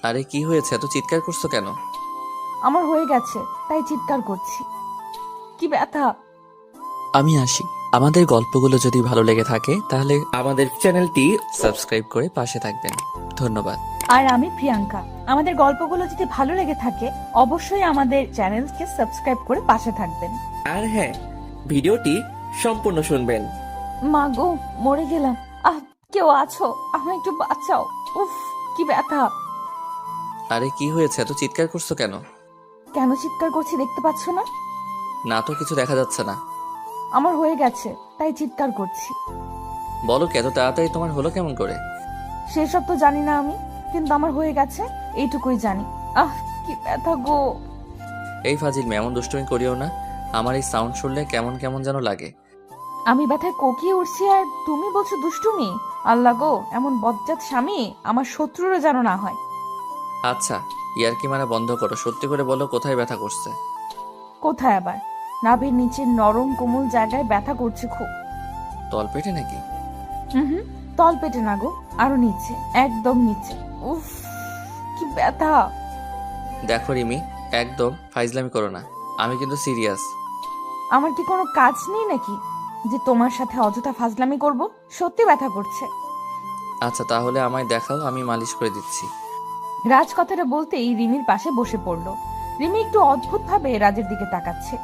আরে কি হয়েছে, এত চিৎকার করছো কেন? আমার হয়ে গেছে, তাই চিৎকার করছি। কি ব্যথা! আমি আসি। আমাদের গল্পগুলো যদি ভালো লেগে থাকে তাহলে আমাদের চ্যানেলটি সাবস্ক্রাইব করে পাশে থাকবেন। ধন্যবাদ। আর আমি প্রিয়াঙ্কা। আমাদের গল্পগুলো যদি ভালো লেগে থাকে অবশ্যই আমাদের চ্যানেলকে সাবস্ক্রাইব করে পাশে থাকবেন। আর হ্যাঁ, ভিডিওটি সম্পূর্ণ শুনবেন। মা গো, মরে গেলাম। আহ, কেউ আছো? আমায় একটু বাঁচাও। উফ, কি ব্যথা! আরে কি হয়েছে, এত চিৎকার করছো কেন? কেন চিৎকার করছি দেখতে পাচ্ছ না? না তো, কিছু দেখা যাচ্ছে না। আমার হয়ে গেছে, তাই চিৎকার করছি। বলো কি, এত তাড়াতাড়ি তোমার হলো কেমন করে? সেসব তো জানি না আমি, কিন্তু আমার হয়ে গেছে এইটুকুই জানি। আহ, কি ব্যথা গো! এই ফাজিল মেয়ে, এমন দুষ্টুমি করিও না। আমার এই সাউন্ড শুনলে কেমন কেমন যেন লাগে। আমি ব্যথায় কোকিয়ে উঠছি আর তুমি বলছো দুষ্টুমি? আল্লাহ গো, এমন বজ্জাত স্বামী আমার শত্রুরও যেন না হয়। আচ্ছা, ইয়ার্কি মারা বন্ধ করো, সত্যি করে বলো কোথায় ব্যথা করছে। কোথায় আবার? নাভির নিচের নরম কোমল জায়গায় ব্যথা করছে খুব। তলপেটে নাকি? হুম, তল পেটে না গো, আরো নিচে, একদম নিচে। উফ, কি ব্যথা! দেখো রিমি, একদম ফাইজলামি করো না। আমি কিন্তু সিরিয়াস। আমার কি কোনো কাজ নেই নাকি যে তোমার সাথে অযথা ফাজলামি করব? সত্যি ব্যথা করছে। আচ্ছা তাহলে আমায় দেখাও, আমি মালিশ করে দিচ্ছি। রাজ কথাটা বলতেই রিমির পাশে বসে পড়লো। রিমি একটু অদ্ভুত ভাবে রাজের দিকে তাকাচ্ছে।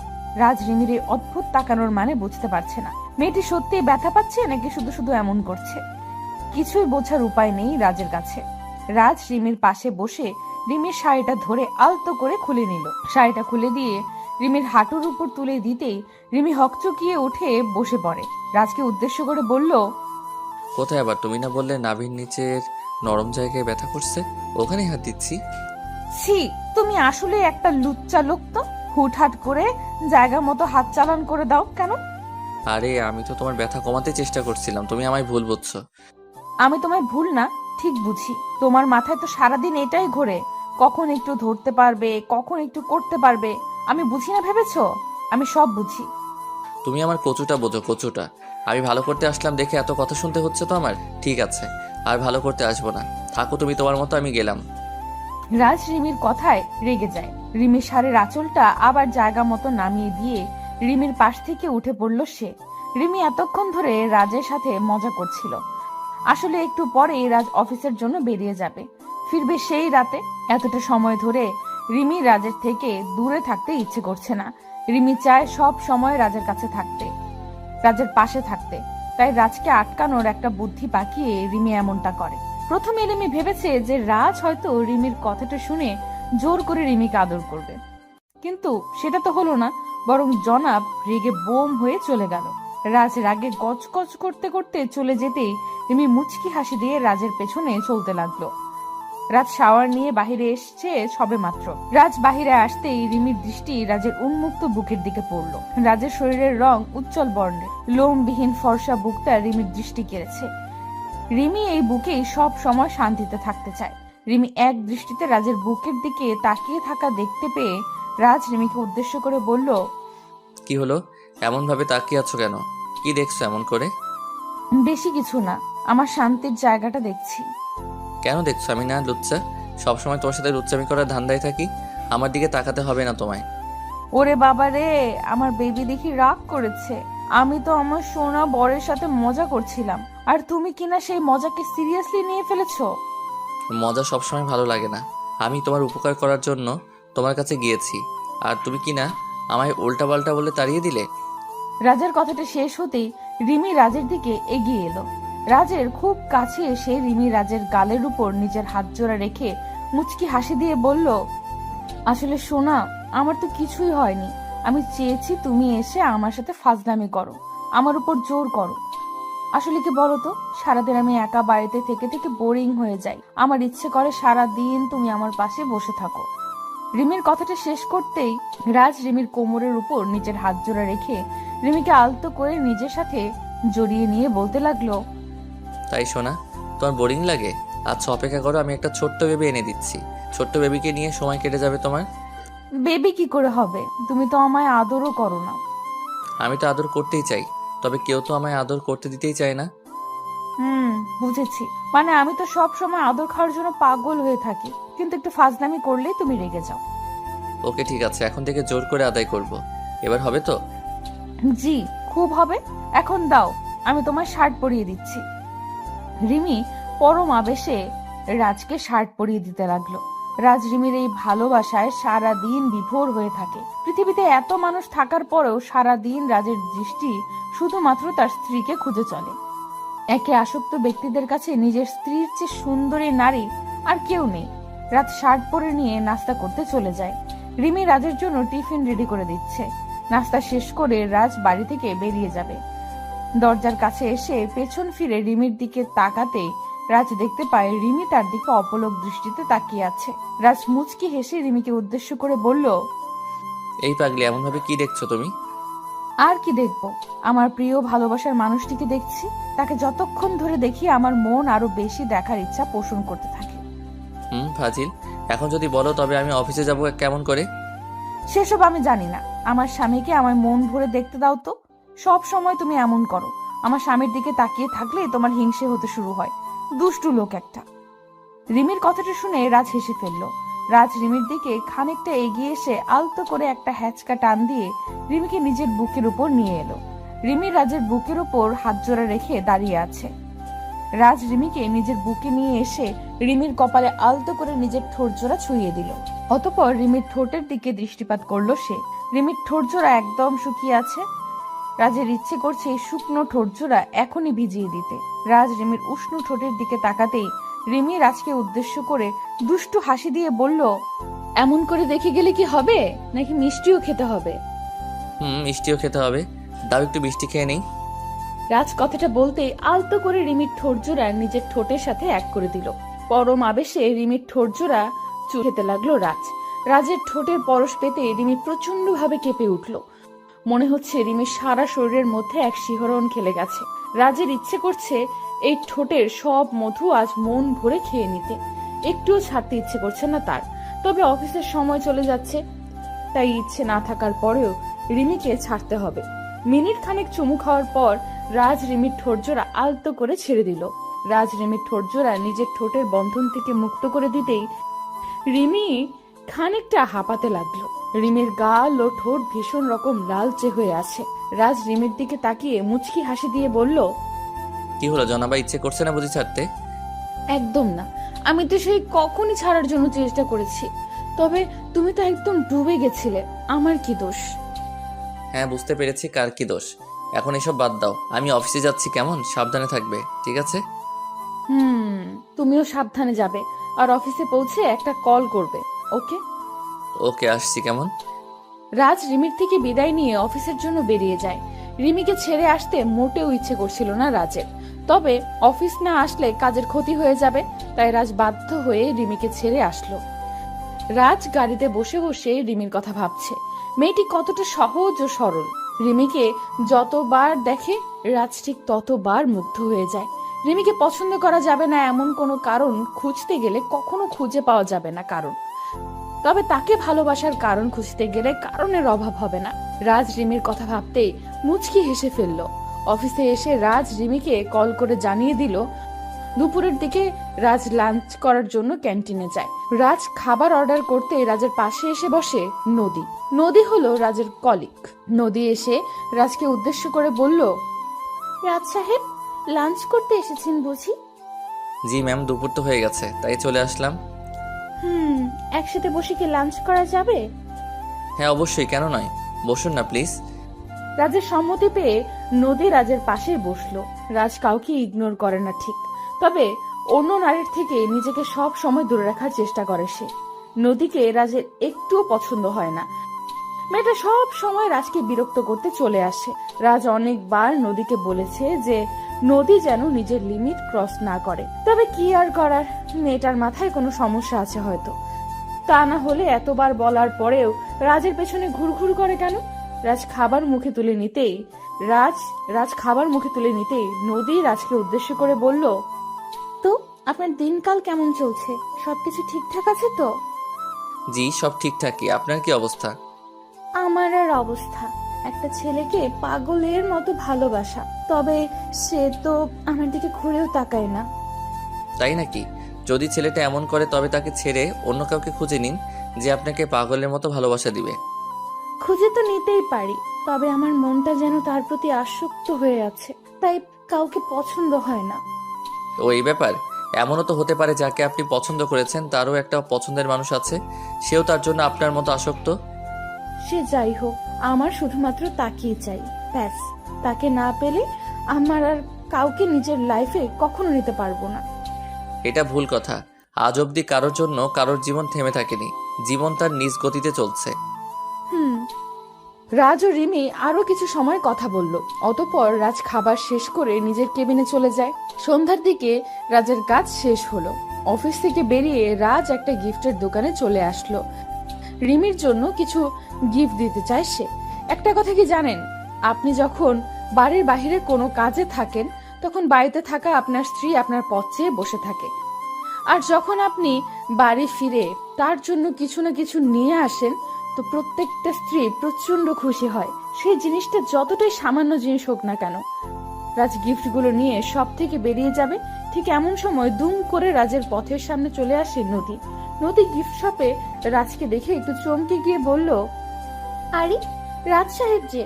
রাজ রিমির এই অদ্ভুত তাকানোর মানে বুঝতে পারছে না। মেয়েটি সত্যি ব্যথা পাচ্ছে নাকি শুধু শুধু এমন করছে। কিছুই বোঝার উপায় নেই রাজের কাছে। রাজ রিমির পাশে বসে রিমির শাড়িটা ধরে আলতো করে খুলে নিল। শাড়িটা খুলে দিয়ে রিমির হাঁটুর উপর তুলে দিতেই রিমি হকচকিয়ে উঠে বসে পড়ে। রাজকে উদ্দেশ্য করে বলল, কোথায় আবার? তুমি না বললে নাভির নিচের নরম জায়গায় ব্যথা করছে? ওখানেই হাত দিচ্ছি। ছি, তুমি আসলে একটা লুচ্চা লোক তো। হুটহাট করে জায়গা মতো হাত চালান করে দাও কেন? আরে আমি তো তোমার ব্যথা কমাতে চেষ্টা করছিলাম, তুমি আমায় ভুল বুঝছো। আমি তোমায় ভুল না, ঠিক বুঝি। তোমার মাথায় তো সারাদিন এটাই ঘোরে, কখন একটু ধরতে পারবে, কখন একটু করতে পারবে। আমি বুঝি না ভেবেছো? আমি সব বুঝি। তুমি আমার কচুটা বোঝো, কচুটা। আমি ভালো করতে আসলাম দেখে এত কথা শুনতে হচ্ছে তো আমার। ঠিক আছে, আর ভালো করতে আসবো না। থাকো তুমি তোমার মতো, আমি গেলাম। রাজ রিমির কথায় রেগে যায়। রিমির শাড়ির আঁচলটা আবার জায়গা মতো নামিয়ে দিয়ে রিমির পাশ থেকে উঠে পড়ল সে। রিমি এতক্ষণ ধরে রাজের সাথে মজা করছিল। আসলে একটু পরে রাজ অফিসের জন্য বেরিয়ে যাবে, ফিরবে সেই রাতে। এতটা সময় ধরে রিমি রাজের থেকে দূরে থাকতে ইচ্ছে করছে না। রিমি চায় সব সময় রাজের কাছে থাকতে, রাজের পাশে থাকতে। তাই রাজকে আটকানোর একটা বুদ্ধি পাকিয়ে রিমি এমনটা করে। প্রথমে রিমি ভেবেছে যে রাজ হয়তো রিমির কথাটা শুনে জোর করে রিমিকে আদর করবে, কিন্তু সেটা তো হলো না। বরং জনাব রেগে বোম হয়ে চলে গেল। রাজ রাগে গজগজ করতে করতে চলে যেতেই রিমি মুচকি হাসি দিয়ে রাজের পেছনে চলতে লাগলো। রাজ শাওয়ার নিয়ে বাহিরে এসছে সবে মাত্র। রাজ বাহিরে আসতেই রিমির দৃষ্টি রাজের উন্মুক্ত বুকের দিকে পড়লো। রাজের শরীরের রং উজ্জ্বল বর্ণের, লোমবিহীন ফর্সা বুকটা রিমির দৃষ্টি কেড়েছে। রিমি এই বুকেই সব সময় শান্তিতে থাকতে চায়। রিমি এক দৃষ্টিতে রাজের বুকের দিকে তাকিয়ে থাকা দেখতে পেয়ে রাজ রিমিকে উদ্দেশ্য করে বলল, কি হলো? এমন ভাবে তাকিয়ে আছো কেন? কি দেখছো এমন করে? বেশি কিছু না, আমার শান্তির জায়গাটা দেখছি। কেন দেখছো? আমি না লুচ্চা? সবসময় তোমার সাথে লুচ্চামি করার ধান্দায় থাকি। আমার দিকে তাকাতে হবে না তোমায়। ওরে বাবা রে, আমার বেবি দেখি রাগ করেছে। আমি তো আমার সোনা বরের সাথে মজা করছিলাম, আর তুমি কিনা সেই মজাকে সিরিয়াসলি নিয়ে ফেলেছো। মজা সবসময় ভালো লাগে না। আমি তোমার উপকার করার জন্য তোমার কাছে গিয়েছি, আর তুমি কি না আমায় উল্টাপাল্টা বলে তাড়িয়ে দিলে। রাজের কথাটা শেষ হতেই রিমি রাজের দিকে এগিয়ে এলো। রাজের খুব কাছে এসে রিমি রাজের গালের উপর নিজের হাত জোড়া রেখে মুচকি হাসি দিয়ে বলল, আসলে সোনা, আমার তো কিছুই হয়নি। আমি চেয়েছি তুমি এসে আমার সাথে ফাজলামি করো, আমার উপর জোর করো। আসলে কি বলতো, সারাদিন আমি একা বাড়িতে থেকে থেকে বোরিং হয়ে যাই। আমার ইচ্ছে করে সারা দিন তুমি আমার পাশে বসে থাকো। রিমির কথাটা শেষ করতেই রাজ রিমির কোমরের উপর নিজের হাত জোড়া রেখে রিমিকে আলতো করে নিজের সাথে জড়িয়ে নিয়ে বলতে লাগলো, তাই শোনা, তোমার বোরিং লাগে? আচ্ছা অপেক্ষা করো, আমি একটা ছোট্ট বেবি এনে দিচ্ছি। ছোট্ট বেবিকে নিয়ে সময় কেটে যাবে তোমার। বেবি কি করে হবে? তুমি তো আমায় আদরও করো না। আমি তো আদর করতেই চাই, তবে কেউ তো আমায় আদর করতে দিতেই চায় না। বুঝেছি। মানে আমি তো সব সময় আদর খাওয়ার জন্য পাগল হয়ে থাকি, কিন্তু একটু ফাজলামি করলেই তুমি রেগে যাও। ওকে ঠিক আছে, এখন থেকে জোর করে আদায় করব। এবার হবে তো? জি, খুব হবে। এখন দাও, আমি তোমার শার্ট পরিয়ে দিচ্ছি। রিমি পরম আবেশে রাজকে শার্ট পরিয়ে দিতে লাগলো। রাজ রিমির এই ভালোবাসায় সারা দিন বিভোর হয়ে থাকে। পৃথিবীতে এত মানুষ থাকার পরেও সারা দিন রাজের দৃষ্টি শুধুমাত্র তার স্ত্রীকে খুঁজে চলে। একে আসক্ত ব্যক্তিদের কাছে নিজের স্ত্রীর চেয়ে সুন্দরী নারী আর কেউ নেই। রাত শার্ট পরে নিয়ে নাস্তা করতে চলে যায়। রিমি রাজের জন্য টিফিন রেডি করে দিচ্ছে। নাস্তা শেষ করে রাজ বাড়ি থেকে বেরিয়ে যাবে। দরজার কাছে এসে পেছন ফিরে রিমির দিকে তাকাতেই রাজ দেখতে পায় রিমি তার দিকে অপলক দৃষ্টিতে তাকিয়ে আছে। রাজ মুচকি হেসে রিমিকে উদ্দেশ্য করে বলল, এই পাগলি, এমনভাবে কি দেখছো তুমি? আর কি দেখবো, আমার প্রিয় ভালোবাসার মানুষটিকে দেখছি। তাকে যতক্ষণ ধরে দেখি আমার মন আরো বেশি দেখার ইচ্ছা পোষণ করতে থাকে। ফাজিল, এখন যদি বলো তবে আমি অফিসে যাব কেমন করে? সেসব আমি জানি না। আমার স্বামীকে আমার মন ভরে দেখতে দাও তো। সব সময় তুমি এমন করো। আমার স্বামীর দিকে তাকিয়ে থাকলে তোমার হিংসে হতে শুরু হয়। দুষ্টু লোক একটা। রিমির কথাটা শুনে রাজ হেসে ফেলল। রাজ রিমির দিকে খানিকটা এগিয়ে এসে আলতো করে একটা হ্যাচকা টান দিয়ে রিমিকে নিজের বুকের উপর নিয়ে এলো। রিমি রাজের বুকের উপর হাত জোড়া রেখে দাঁড়িয়ে আছে। রাজ রিমিকে নিজের বুকে নিয়ে এসে রিমির কপালে আলতো করে নিজের ঠোঁট জোড়া ছুঁয়ে দিল। অতঃপর রিমির ঠোঁটের দিকে দৃষ্টিপাত করলো সে। রিমির ঠোঁট জোড়া একদম শুকিয়ে আছে। রাজের ইচ্ছে করছে এই শুকনো ঠোঁট জোড়া এখনই ভিজিয়ে দিতে। রাজ রিমির উষ্ণ ঠোঁটের দিকে তাকাতেই রিমি রাজকে উদ্দেশ্য করে দুষ্টু হাসি দিয়ে বলল, এমন করে দেখে গেলে কি হবে, নাকি মিষ্টিও খেতে হবে? মিষ্টিও খেতে হবে। দাও একটু মিষ্টি খেয়ে নেই। রাজ কথাটা বলতেই আলতো করে রিমির ঠোঁট জোড়া নিজের ঠোঁটের সাথে এক করে দিল। পরম আবেশে রিমির ঠোঁট জোড়া খেতে লাগলো রাজ। রাজের ঠোঁটের পরশ পেতে রিমি প্রচন্ড ভাবে কেঁপে উঠল। মনে হচ্ছে রিমির সারা শরীরের মধ্যে এক শিহরণ খেলে গেছে। রাজের ইচ্ছে করছে এই ঠোঁটের সব মধু আজ মন ভরে খেয়ে নিতে। একটুও ছাড়তে ইচ্ছে করছে না তার। তবে অফিসের সময় চলে যাচ্ছে, তাই ইচ্ছে না থাকার পরেও রিমিকে ছাড়তে হবে। মিনিট খানেক চুমু খাওয়ার পর রাজ রিমির ঠোঁট জোড়া আলতো করে ছেড়ে দিল। রাজ রিমির ঠোঁট জোড়া নিজের ঠোঁটের বন্ধন থেকে মুক্ত করে দিতেই রিমি খানিকটা হাঁপাতে লাগলো। রিমির গাল ও ঠোঁট ভীষণ রকম লালচে হয়ে আছে। রাজ রিমির দিকে তাকিয়ে মুচকি হাসি দিয়ে বলল, কি হলো জনাবা, ইচ্ছে করছে না বুঝি ছাড়তে? একদম না। আমি তো সেই কখনই ছাড়ার জন্য চেষ্টা করেছি, তবে তুমি তো একদম ডুবে গেছিলে। আমার কি দোষ? হ্যাঁ, বুঝতে পেরেছি কার কি দোষ। এখন এসব বাদ দাও, আমি অফিসে যাচ্ছি, কেমন? সাবধানে থাকবে, ঠিক আছে? তুমিও সাবধানে যাবে, আর অফিসে পৌঁছে একটা কল করবে। ওকে? ওকে, আসছি, কেমন? রাজ রিমির থেকে বিদায় নিয়ে অফিসের জন্য বেরিয়ে যায়। রিমিকে ছেড়ে আসতে মোটেও ইচ্ছে করছিল না রাজের। তবে অফিস না আসলে কাজের ক্ষতি হয়ে যাবে, তাই রাজ বাধ্য হয়ে রিমিকে ছেড়ে আসলো। রাজ গাড়িতে বসে বসে রিমির কথা ভাবছে। মেয়েটি কতটা সহজ ও সরল। রিমিকে যতবার দেখে রাজ ঠিক ততবার মুগ্ধ হয়ে যায়। রিমিকে পছন্দ করা যাবে না এমন কোনো কারণ খুঁজতে গেলে কখনো খুঁজে পাওয়া যাবে না কারণ। তবে তাকে ভালোবাসার কারণ খুঁজতে গেলে কারণের অভাব হবে না। রাজ রিমির কথা ভাবতেই মুচকি হেসে ফেলল। অফিসে এসে রাজ রিমিকে কল করে জানিয়ে দিল দুপুরের দিকে রাজ লাঞ্চ করার জন্য ক্যান্টিনে যায়। রাজ খাবার অর্ডার করতে রাজের পাশে এসে বসে নদী। নদী হলো রাজের কলিগ। নদী এসে রাজকে উদ্দেশ্য করে বলল, রাজ সাহেব, লাঞ্চ করতে এসেছেন বুঝি? জি ম্যাম, দুপুর তো হয়ে গেছে, তাই চলে আসলাম। একসাথে বসে কি লাঞ্চ করা যাবে? হ্যাঁ অবশ্যই, কেন নয়, বসুন না প্লিজ। রাজের সম্মতি পেয়ে নদী রাজের পাশে বসলো। রাজ কাউকে ইগনোর করে না ঠিক, তবে অন্য নারীর থেকে নিজেকে সব সময় দূরে রাখার চেষ্টা করে সে। নদীকে রাজের একটুও পছন্দ হয় না। মেয়েটা সব সময় রাজকে বিরক্ত করতে চলে আসে। রাজ অনেকবার নদীকে বলেছে যে নদী যেন নিজের লিমিট ক্রস না করে, তবে কি আর করার, মেয়েটার মাথায় কোনো সমস্যা আছে হয়তো। তা না হলে এতবার বলার পরেও রাজের পেছনে ঘুরঘুর করে কেন? রাজ খাবার মুখে তুলে নিতেই নদী রাজকে উদ্দেশ্য করে বলল, তো আপনার দিনকাল কেমন চলছে? সবকিছু ঠিকঠাক আছে তো? জি, সব ঠিকঠাকই। আপনার কি অবস্থা? আমার আর অবস্থা, একটা ছেলেকে পাগলের মতো ভালোবাসা, তবে সে তো আমার দিকে ঘুরেও তাকায় না। তাই নাকি? যদি ছেলেটা এমন করে তবে তাকে ছেড়ে অন্য কাউকে খুঁজে নিন যে আপনাকে পাগলের মতো ভালোবাসা দিবে। খুঁজে তো নিতেই পারি, তবে আমার মনটা যেন তার প্রতি আসক্ত হয়ে আছে, তাই কাউকে পছন্দ হয় না। ও এই ব্যাপার। এমনও তো হতে পারে যাকে আপনি পছন্দ করেছেন তারও একটা পছন্দের মানুষ আছে, সেও তার জন্য আপনার মতো আসক্ত। সে যাই হোক, আমার শুধুমাত্র তাকেই চাই, ব্যাস। তাকে না পেলে আমার আর কাউকে নিজের লাইফে কখনো নিতে পারবো না। এটা ভুল কথা। আজ অবধি কারোর জন্য কারোর জীবন থেমে থাকেনি, জীবন তার নিজ গতিতে চলছে। হুম। রাজ ও রিমি আরো কিছু সময় কথা বলল। অতঃপর রাজ খাবার শেষ করে নিজের কেবিনে চলে যায়। সন্ধ্যার দিকে রাজের কাজ শেষ হলো। অফিস থেকে বেরিয়ে রাজ একটা গিফটের দোকানে চলে আসলো। রিমির জন্য কিছু গিফট দিতে চায় সে। একটা কথা কি জানেন, আপনি যখন বাড়ির বাইরে কোনো কাজে থাকেন তখন বাড়িতে থাকা আপনার স্ত্রী আপনার পথ চেয়ে বসে থাকে, আর যখন আপনি বাড়ি ফিরে তার জন্য কিছু না কিছু নিয়ে আসেন তো প্রত্যেকটা স্ত্রী প্রচন্ড খুশি হয়, সেই জিনিসটা যতটাই সামান্য জিনিস হোক না কেন। রাজ গিফটগুলো নিয়ে সব থেকে বেরিয়ে যাবে, ঠিক এমন সময় দুম করে রাজের পথের সামনে চলে আসে নদী। নদী গিফট শপে রাজকে দেখে একটু চমকে গিয়ে বলল, আরে রাজ সাহেব যে,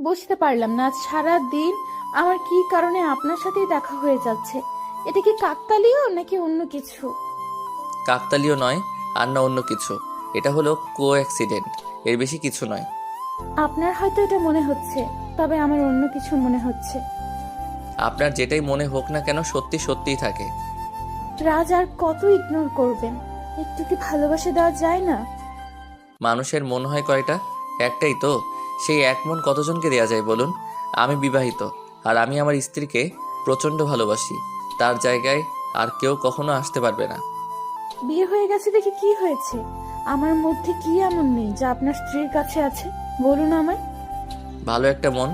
বুঝতে পারলাম না আজ সারা দিন আমার কি কারণে আপনার সাথেই দেখা হয়ে যাচ্ছে। এটা কি কাকতালীয় নাকি অন্য কিছু? কাকতালীয় নয়, আর না অন্য কিছু। এটা হলো কো অ্যাক্সিডেন্ট, এর বেশি কিছু নয়। আপনার হয়তো এটা মনে হচ্ছে, তবে আমার অন্য কিছু মনে হচ্ছে। আপনার যেটাই মনে হোক না কেন সত্যি সত্যিই থাকে। রাজ আর কত ইগনোর করবেন? একটু কি ভালোবাসা দেওয়া যায় না? মানুষের মন হয় কয়টা? একটাই তো। সেই এক মন কতজনকে দেয়া যায় বলুন? আমি বিবাহিত, আর আমি আমার স্ত্রীকে প্রচণ্ড ভালোবাসি। তার জায়গায় আর কেউ কখনো আসতে পারবে না। বিয়ে হয়ে গেছে দেখে কি হয়েছে? আমার মধ্যে কি এমন নেই যা আপনার স্ত্রীর কাছে আছে? বলুন আমায়। ভালো একটা মন,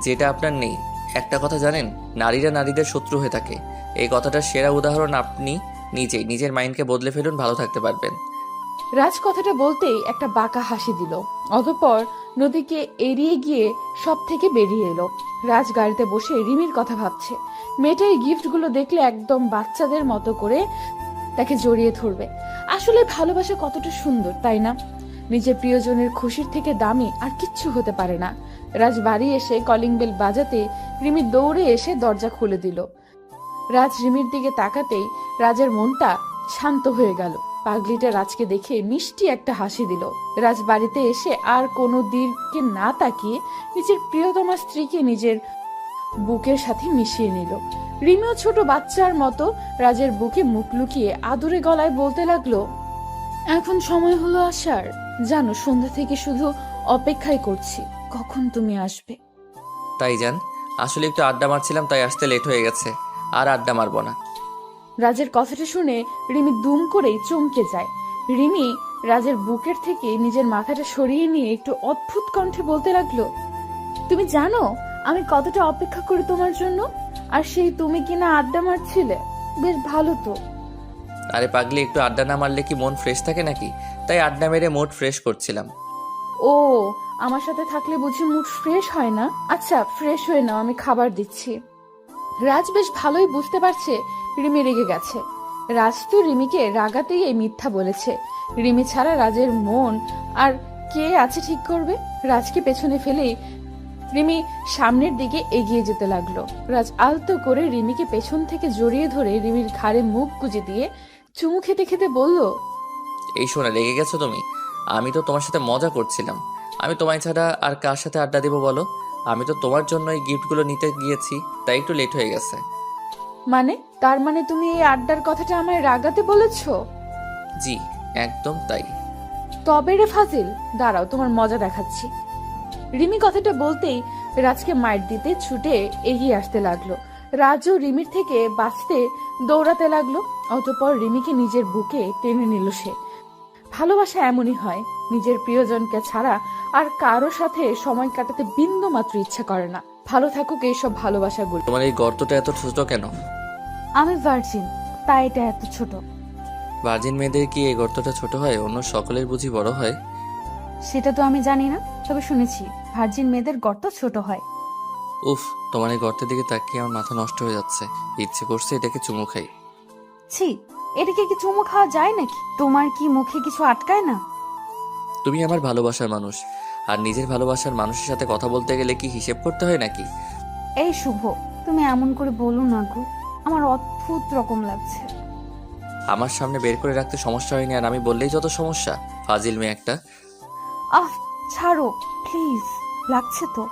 যেটা আপনার নেই। একটা কথা জানেন, নারীরা নারীদের শত্রু হয়ে থাকে। এই কথাটার সেরা উদাহরণ আপনি নিজেই। নিজের মাইন্ডকে বদলে ফেলুন, ভালো থাকতে পারবেন। রাজ কথাটা বলতেই একটা বাঁকা হাসি দিল। অতঃপর নদীকে এড়িয়ে গিয়ে সব থেকে বেরিয়ে এলো। রাজ গাড়িতে বসে রিমির কথা ভাবছে। মেয়েটা এই গিফটগুলো দেখলে একদম বাচ্চাদের মতো করে তাকে জড়িয়ে ধরবে। আসলে ভালোবাসা কতটা সুন্দর, তাই না? নিজের প্রিয়জনের খুশির থেকে দামি আর কিচ্ছু হতে পারে না। রাজ বাড়ি এসে কলিং বেল বাজাতে রিমি দৌড়ে এসে দরজা খুলে দিল। রাজ রিমির দিকে তাকাতেই রাজের মনটা শান্ত হয়ে গেল। পাগলিটা রাজকে দেখে মিষ্টি একটা হাসি দিল। রাজ বাড়িতে এসে আর কোনো দিকে না তাকিয়ে নিজের প্রিয়তমা স্ত্রীকে নিজের বুকের সাথে মিশিয়ে নিল। রিমিও ছোট বাচ্চার মতো রাজের বুকে মুখ লুকিয়ে আদুরে গলায় বলতে লাগলো, এখন সময় হলো আসার। জানো, সন্ধ্যা থেকে শুধু অপেক্ষাই করছি কখন তুমি আসবে। তাই যান, আসলে একটু আড্ডা মারছিলাম তাই আসতে লেট হয়ে গেছে। আর আড্ডা মারবো না। রাজের কথাটা শুনে রিমি দুম করেই চমকে যায়। রিমি রাজের বুকের থেকে নিজের মাথাটা সরিয়ে নিয়ে একটু অদ্ভুত কণ্ঠে বলতে লাগলো, তুমি জানো আমি কতটা অপেক্ষা করি তোমার জন্য, আর সেই তুমি কিনা আড্ডা মারছিলে। বেশ ভালো তো। আরে পাগলি, একটু আড্ডা না মারলে কি মন ফ্রেশ থাকে নাকি? তাই আড্ডা মেরে মুড ফ্রেশ করছিলাম। ও, আমার সাথে থাকলে বুঝি মুড ফ্রেশ হয় না? আচ্ছা, ফ্রেশ হয়ে নাও, আমি খাবার দিচ্ছি। রাজ বেশ ভালোই বুঝতে পারছে রিমি রেগে গেছে। রাজ তো রিমিকে রাগাতেই এই মিথ্যা বলেছে। রিমি ছাড়া রাজের মন আর কে আছে ঠিক করবে? রাজকে পেছনে ফেলেই রিমি সামনের দিকে এগিয়ে যেতে লাগলো। রাজ আলতো করে রিমিকে পেছন থেকে জড়িয়ে ধরে রিমির ঘাড়ে মুখ গুজে দিয়ে চুমু খেতে খেতে বলল, এই শোনা, রেগে গেছো তুমি? আমি তো তোমার সাথে মজা করছিলাম। আমি তোমায় ছাড়া আর কার সাথে আড্ডা দেবো বলো? আমি তো তোমার জন্য এই গিফটগুলো নিতে গিয়েছি, তাই একটু লেট হয়ে গেছে। মানে? তার মানে তুমি এই আড্ডার কথাটা আমায় রাগাতে বলেছো? জি, একদম তাই। তবে রে ফাজিল, দাঁড়াও তোমার মজা দেখাচ্ছি। রিমি কথাটা বলতেই রাজকে মাইর দিতে ছুটে এগিয়ে আসতে লাগলো। রাজও রিমির থেকে বাঁচতে দৌড়াতে লাগলো। অতঃপর রিমিকে নিজের বুকে টেনে নিল সে। ভালোবাসা এমনই হয়, নিজের প্রিয়জনকে ছাড়া আর কারো সাথে সময় কাটাতে বিন্দু মাত্র ইচ্ছা করে না। ভালো থাকুক এইসব ভালোবাসাগুলো। তোমার এই গর্তটা এত ছোট কেন? আমি ভার্জিন, তাই এটা এত ছোট। ভার্জিন মেয়েদের কি এই গর্তটা ছোট হয়? অন্য সকলের বুঝি বড় হয়? সেটা তো আমি জানি না, তবে শুনেছি ভার্জিন মেয়েদের গর্ত ছোট হয়। উফ, তোমার এই গর্তের দিকে তাকিয়ে আমার মাথা নষ্ট হয়ে যাচ্ছে। ইচ্ছে করছে এটাকে চুমু খাই। ছি, এদিকে কি চুমু খাওয়া যায় নাকি? তোমার কি মুখে কিছু আটকায় না? তুমি আমার ভালোবাসার মানুষ, আর নিজের ভালোবাসার মানুষের সাথে কথা বলতে গেলে কি হিসেব করতে হয় নাকি? এই শুভ, তুমি এমন করে বলো না গো, আমার অদ্ভুত রকম লাগছে। আমার সামনে বের করে রাখতে সমস্যা হয়নি, আর আমি বললেই যত সমস্যা। ফাজিল মেয়ে একটা। আহ, ছাড়ো প্লিজ, লাগছে তো।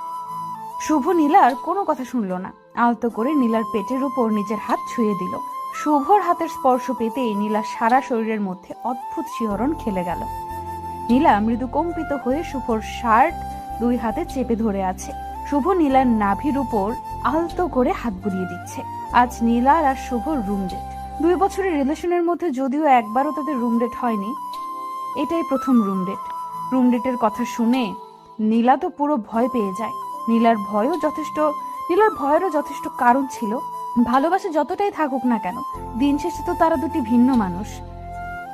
শুভ নীলার কোনো কথা শুনলো না, আলতো করে নীলার পেটের উপর নিজের হাত ছুঁয়ে দিল। শুভর হাতের স্পর্শ পেতেই নীলার সারা শরীরের মধ্যে অদ্ভুত শিহরণ খেলে গেল। নীলা মৃদু কম্পিত হয়ে শুভর শার্ট দুই হাতে চেপে ধরে আছে। শুভ নীলার নাভির উপর আলতো করে হাত বুলিয়ে দিচ্ছে। আজ নীলার আর শুভর রুম ডেট। 2 বছরের রিলেশনের মধ্যে যদিও একবারও তাদের রুম ডেট হয়নি, এটাই প্রথম রুম ডেট। রুম ডেটের কথা শুনে নীলা তো পুরো ভয় পেয়ে যায়। নীলার ভয়েরও যথেষ্ট কারণ ছিল। ভালোবাসা যতটাই থাকুক না কেন, দিন শেষে তো তারা দুটি ভিন্ন মানুষ।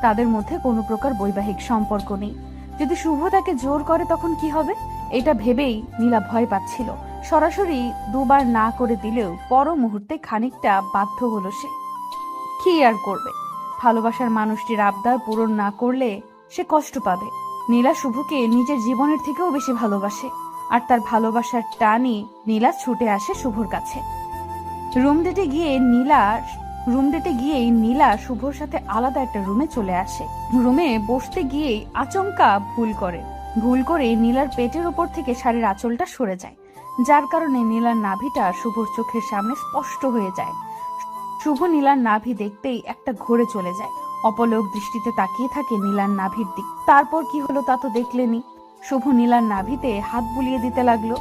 তাদের মধ্যে কোনো প্রকার বৈবাহিক সম্পর্ক নেই। যদি শুভ তাকে জোর করে তখন কি হবে, এটা ভেবেই নীলা ভয় পাচ্ছিল। সরাসরি দুবার না করে দিলেও পর মুহূর্তে খানিকটা বাধ্য হলো সে। কি আর করবে, ভালোবাসার মানুষটির আবদার পূরণ না করলে সে কষ্ট পাবে। নীলা শুভকে নিজের জীবনের থেকেও বেশি ভালোবাসে, আর তার ভালোবাসার টানই নীলা ছুটে আসে শুভর কাছে। রুম ডেটে গিয়েই নীলা শুভর সাথে আলাদা একটা রুমে চলে আসে। রুমে বসতে গিয়েই আচমকা ভুল করে নীলার পেটের উপর থেকে শাড়ির আঁচলটা সরে যায়, যার কারণে নীলার নাভিটা শুভর চোখের সামনে স্পষ্ট হয়ে যায়। শুভ নীলার নাভি দেখতেই একটা ঘোরে চলে যায়, অপলক দৃষ্টিতে তাকিয়ে থাকে নীলার নাভির দিক। তারপর কি হলো তা তো দেখলেনি। শুভ নীলার নাভিতে হাত বুলিয়ে দিতে লাগলো।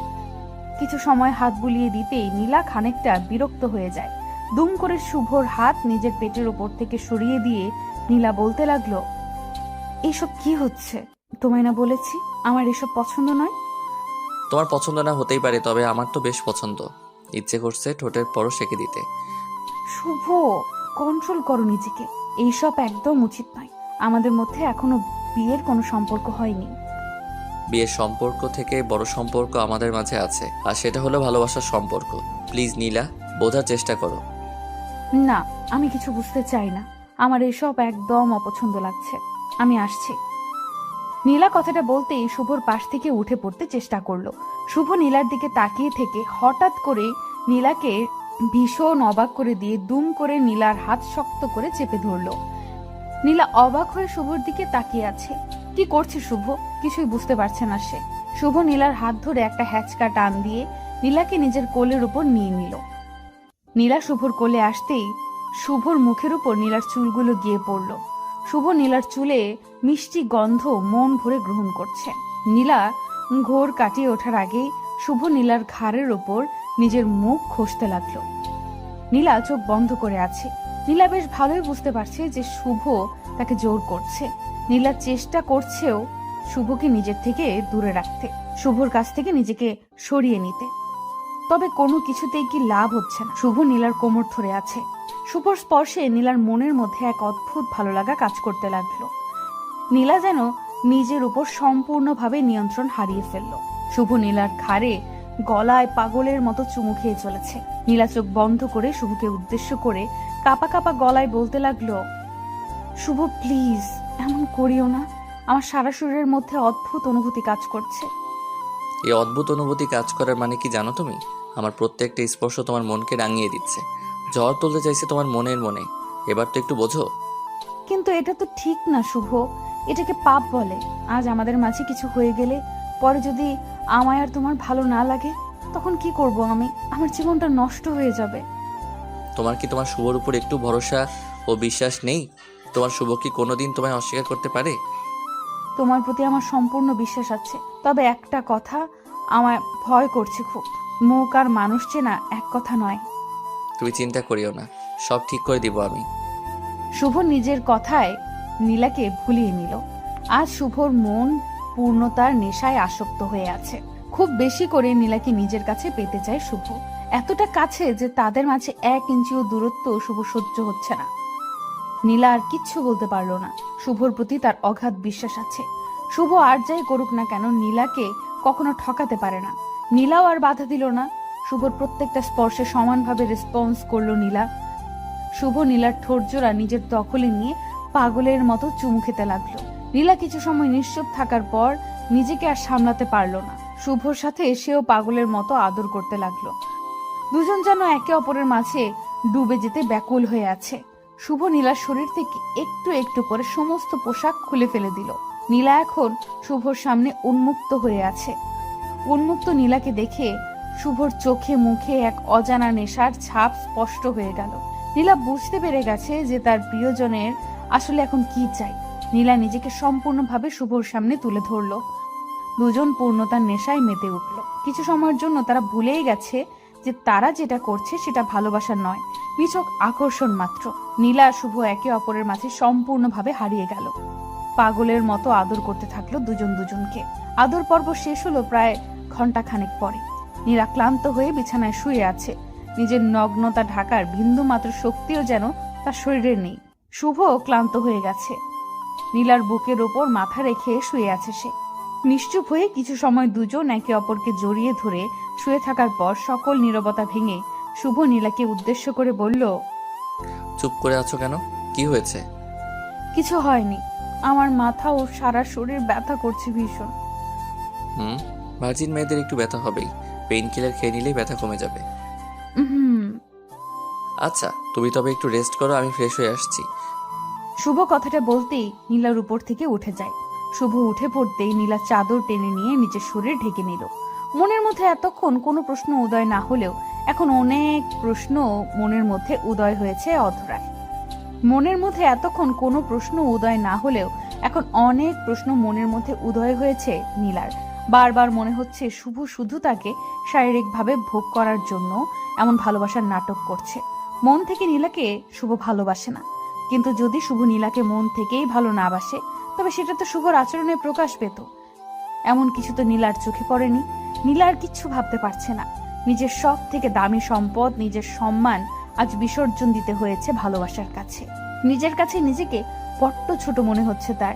কিছু সময় হাত বুলিয়ে দিতেই নীলা খানিকটা বিরক্ত হয়ে যায়। দুম করে শুভর হাত নিজের পেটের উপর থেকে সরিয়ে দিয়ে নীলা বলতে লাগলো, এইসব কি হচ্ছে? তোমায় না বলেছি আমার এসব পছন্দ নয়? তোমার পছন্দ না হতেই পারে, তবে আমার তো বেশ পছন্দ। ইচ্ছে করছে ঠোঁটের পরশ এঁকে দিতে। শুভ, কন্ট্রোল করো নিজেকে, এইসব একদম উচিত নয়। আমাদের মধ্যে এখনো বিয়ের কোনো সম্পর্ক হয়নি। বিয়ের সম্পর্ক থেকে বড় সম্পর্ক আমাদের মাঝে আছে, আর সেটা হলো ভালোবাসার সম্পর্ক। প্লিজ নীলা, বোঝার চেষ্টা করো। না, আমি কিছু বুঝতে চাই না। আমার এসব একদম অপছন্দ লাগছে। আমি আসছি। নীলা কথাটা বলতেই শুভর পাশ থেকে উঠে পড়তে চেষ্টা করলো। শুভ নীলার দিকে তাকিয়ে থেকে হঠাৎ করে নীলাকে ভীষণ অবাক করে দিয়ে দুম করে নীলার হাত শক্ত করে চেপে ধরলো। নীলা অবাক হয়ে শুভর দিকে তাকিয়ে আছে। কি করছে শুভ, কিছুই বুঝতে পারছে না সে। শুভ নীলার হাত ধরে একটা হ্যাচকা টান দিয়ে নীলাকে নিজের কোলের উপর নিয়ে নিল। নীলা শুভর কোলে আসতেই শুভর মুখের উপর নীলার চুলগুলো গিয়ে পড়ল। শুভ নীলার চুলে মিষ্টি গন্ধ মন ভরে গ্রহণ করছে। নীলা ঘোর কাটিয়ে ওঠার আগেই শুভ নীলার ঘাড়ের ওপর নিজের মুখ ঘষতে লাগলো। নীলা চোখ বন্ধ করে আছে। নীলা বেশ ভালোই বুঝতে পারছে যে শুভ তাকে জোর করছে। নীলা চেষ্টা করছেও শুভকে নিজের থেকে দূরে রাখতে, শুভর কাছ থেকে নিজেকে সরিয়ে নিতে। তবে কোনো কিছুতেই কি লাভ হচ্ছে না। শুভ নীলার কোমর ধরে আছে। শুভর স্পর্শে নীলার মনের মধ্যে এক অদ্ভুত ভালো লাগা কাজ করতে লাগলো। নীলা যেন নিজের উপর সম্পূর্ণভাবে নিয়ন্ত্রণ হারিয়ে ফেলল। শুভ নীলার ঘাড়ে গলায় পাগলের মতো চুমু খেয়ে চলেছে। নীলা চোখ বন্ধ করে শুভকে উদ্দেশ্য করে কাপা কাপা গলায় বলতে লাগলো, শুভ প্লিজ, এমন করিও না। আমার সারা শরীরের মধ্যে অদ্ভুত অনুভূতি কাজ করছে। এই অদ্ভুত অনুভূতি কাজ করার মানে কি জানো তুমি? আমার প্রত্যেকটা স্পর্শ তোমার মনকে রাঙিয়ে দিচ্ছে, ঝড় তুলতে চাইছে তোমার মনে। এবার তো একটু বোঝো। কিন্তু এটা তো ঠিক না শুভ, এটাকে পাপ বলে। আজ আমাদের মাঝে কিছু হয়ে গেলে পরে যদি আমায় আর তোমার ভালো না লাগে, তখন কি করব আমি? আমার জীবনটা নষ্ট হয়ে যাবে। তোমার কি তোমার শুভর উপর একটু ভরসা ও বিশ্বাস নেই? তোমার শুভ কি কোনোদিন তোমায় অস্বীকার করতে পারে? তোমার প্রতি আমার সম্পূর্ণ বিশ্বাস আছে, তবে একটা কথা আমার ভয় করছে খুব। মুখ আর মানুষ চেনা এক কথা নয়। তুমি চিন্তা করিও না, সব ঠিক করে দিব আমি। শুভ নিজের কথায় নীলাকে ভুলিয়ে নিল। আজ শুভর মন পূর্ণতার নেশায় আসক্ত হয়ে আছে। খুব বেশি করে নীলাকে নিজের কাছে পেতে চায় শুভ, এতটা কাছে যে তাদের মাঝে 1 ইঞ্চিও দূরত্ব শুভ সহ্য হচ্ছে না। নীলা আর কিচ্ছু বলতে পারলো না। শুভর প্রতি তার অগাধ বিশ্বাস আছে। শুভ আর যাই করুক না কেন নীলাকে কখনো ঠকাতে পারে না। নীলাও আর বাধা দিল না। শুভর প্রত্যেকটা স্পর্শে সমানভাবে রেসপন্স করলো নীলা। শুভ নীলার ঠোঁট জোড়া নিজের দখলে নিয়ে পাগলের মতো চুমু খেতে লাগলো। নীলা কিছু সময় নিশ্চুপ থাকার পর নিজেকে আর সামলাতে পারলো না। শুভর সাথে সেও পাগলের মতো আদর করতে লাগলো। দুজন যেন একে অপরের মাঝে ডুবে যেতে ব্যাকুল হয়ে আছে। শুভ নীলার শরীর থেকে একটু একটু করে সমস্ত পোশাক খুলে ফেলে দিল। নীলা এখন শুভর সামনে উন্মুক্ত হয়ে আছে। উন্মুক্ত নীলাকে দেখে শুভর চোখে মুখে এক অজানা নেশার ছাপ স্পষ্ট হয়ে গেল। নীলা বুঝতে পেরে গেছে যে তার প্রিয়জনের আসলে এখন কি চাই। নীলা নিজেকে সম্পূর্ণভাবে শুভর সামনে তুলে ধরল। দুজন পূর্ণতার নেশায় মেতে উঠল। কিছু সময়ের জন্য তারা ভুলেই গেছে যে তারা যেটা করছে সেটা ভালোবাসা নয়, নিছক আকর্ষণ মাত্র। নীলা আর শুভ একে অপরের মাঝে সম্পূর্ণভাবে হারিয়ে গেল। পাগলের মতো আদর করতে থাকলো দুজন দুজনকে। আদর পর্ব শেষ হলো প্রায় ঘন্টাখানেক পরে। নীলা ক্লান্ত হয়ে বিছানায় শুয়ে আছে। নিজের নগ্নতা ঢাকার বিন্দু মাত্র শক্তিও যেন তার শরীরে নেই। শুভ ক্লান্ত হয়ে গেছে। নীলার বুকের ওপর মাথা রেখে শুয়ে আছে সে। নিশ্চুপ হয়ে কিছু সময় দুজন একে অপরকে জড়িয়ে ধরে শুয়ে থাকার পর সকল নীরবতা ভেঙে শুভ নীলাকে উদ্দেশ্য করে বলল, চুপ করে আছো কেন? কি হয়েছে? কিছু হয়নি। আমার মাথা ও সারা শরীর ব্যথা করছে ভীষণ। ভার্জিন মেয়েদের একটু ব্যথা হবেই, পেইন কিলার খেয়ে নিলেই ব্যথা কমে যাবে। হুম। আচ্ছা, তুমি তবে একটু রেস্ট করো, আমি ফ্রেশ হয়ে আসছি। শুভ কথাটা বলতেই নীলার উপর থেকে উঠে যায়। শুভ উঠে পড়তেই নীলা চাদর টেনে নিয়ে নিজের শরীর ঢেকে নিল। মনের মধ্যে এতক্ষণ কোনো প্রশ্ন উদয় না হলেও এখন অনেক প্রশ্ন মনের মধ্যে উদয় হয়েছে অধরায়। মনের মধ্যে এতক্ষণ কোনো প্রশ্ন উদয় না হলেও এখন অনেক প্রশ্ন মনের মধ্যে উদয় হয়েছে নীলার। বারবার মনে হচ্ছে শুভ শুধু তাকে শারীরিকভাবে ভোগ করার জন্য এমন ভালোবাসার নাটক করছে। মন থেকে নীলাকে শুভ ভালোবাসে না, কিন্তু যদি শুভ নীলাকে মন থেকেই ভালো না বাসে তবে সেটা তো শুভর আচরণে প্রকাশ পেত। এমন কিছু তো নীলার চোখে পড়েনি। নীলা আর কিচ্ছু ভাবতে পারছে না। নিজের সব থেকে দামি সম্পদ, নিজের সম্মান আজ বিসর্জন দিতে হয়েছে ভালোবাসার কাছে। নিজের কাছে নিজেকে বড্ড ছোট মনে হচ্ছে তার।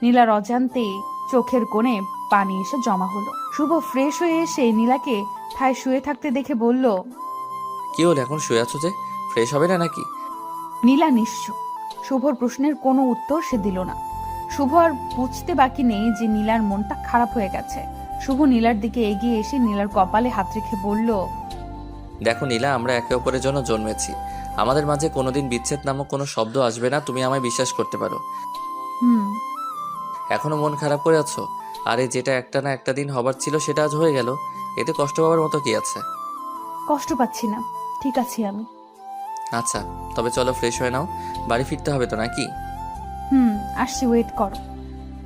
নীলার অজান্তেই চোখের কোণে পানি এসে জমা হলো। শুভ ফ্রেশ হয়ে এসে নীলাকে ঠায় শুয়ে থাকতে দেখে বলল, কি হলো, এখন শুয়ে আছো যে? ফ্রেশ হবে না নাকি? নীলা নিশ্চুপ। শুভর প্রশ্নের কোনো উত্তর সে দিল না। শুভ আর বুঝতে বাকি নেই যে নীলার মনটা খারাপ হয়ে গেছে। শুভ নীলার দিকে এগিয়ে এসে নীলার কপালে হাত রেখে বলল, দেখো নীলা, আমরা একে অপরের জন্য জন্মেছি। আমাদের মাঝে কোনোদিন বিচ্ছেদ নামক কোনো শব্দ আসবে না, তুমি আমায় বিশ্বাস করতে পারো। হুম। এখনো মন খারাপ করে আছো? আরে যেটা একটা না একটা দিন হবার ছিল সেটা আজ হয়ে গেল, এতে কষ্ট পাওয়ার মতো কি আছে? কষ্ট পাচ্ছি না, ঠিক আছি আমি। আচ্ছা, তবে চলো ফ্রেশ হয়ে নাও, বাড়ি ফিরতে হবে তো নাকি? আসছি, ওয়েট করো।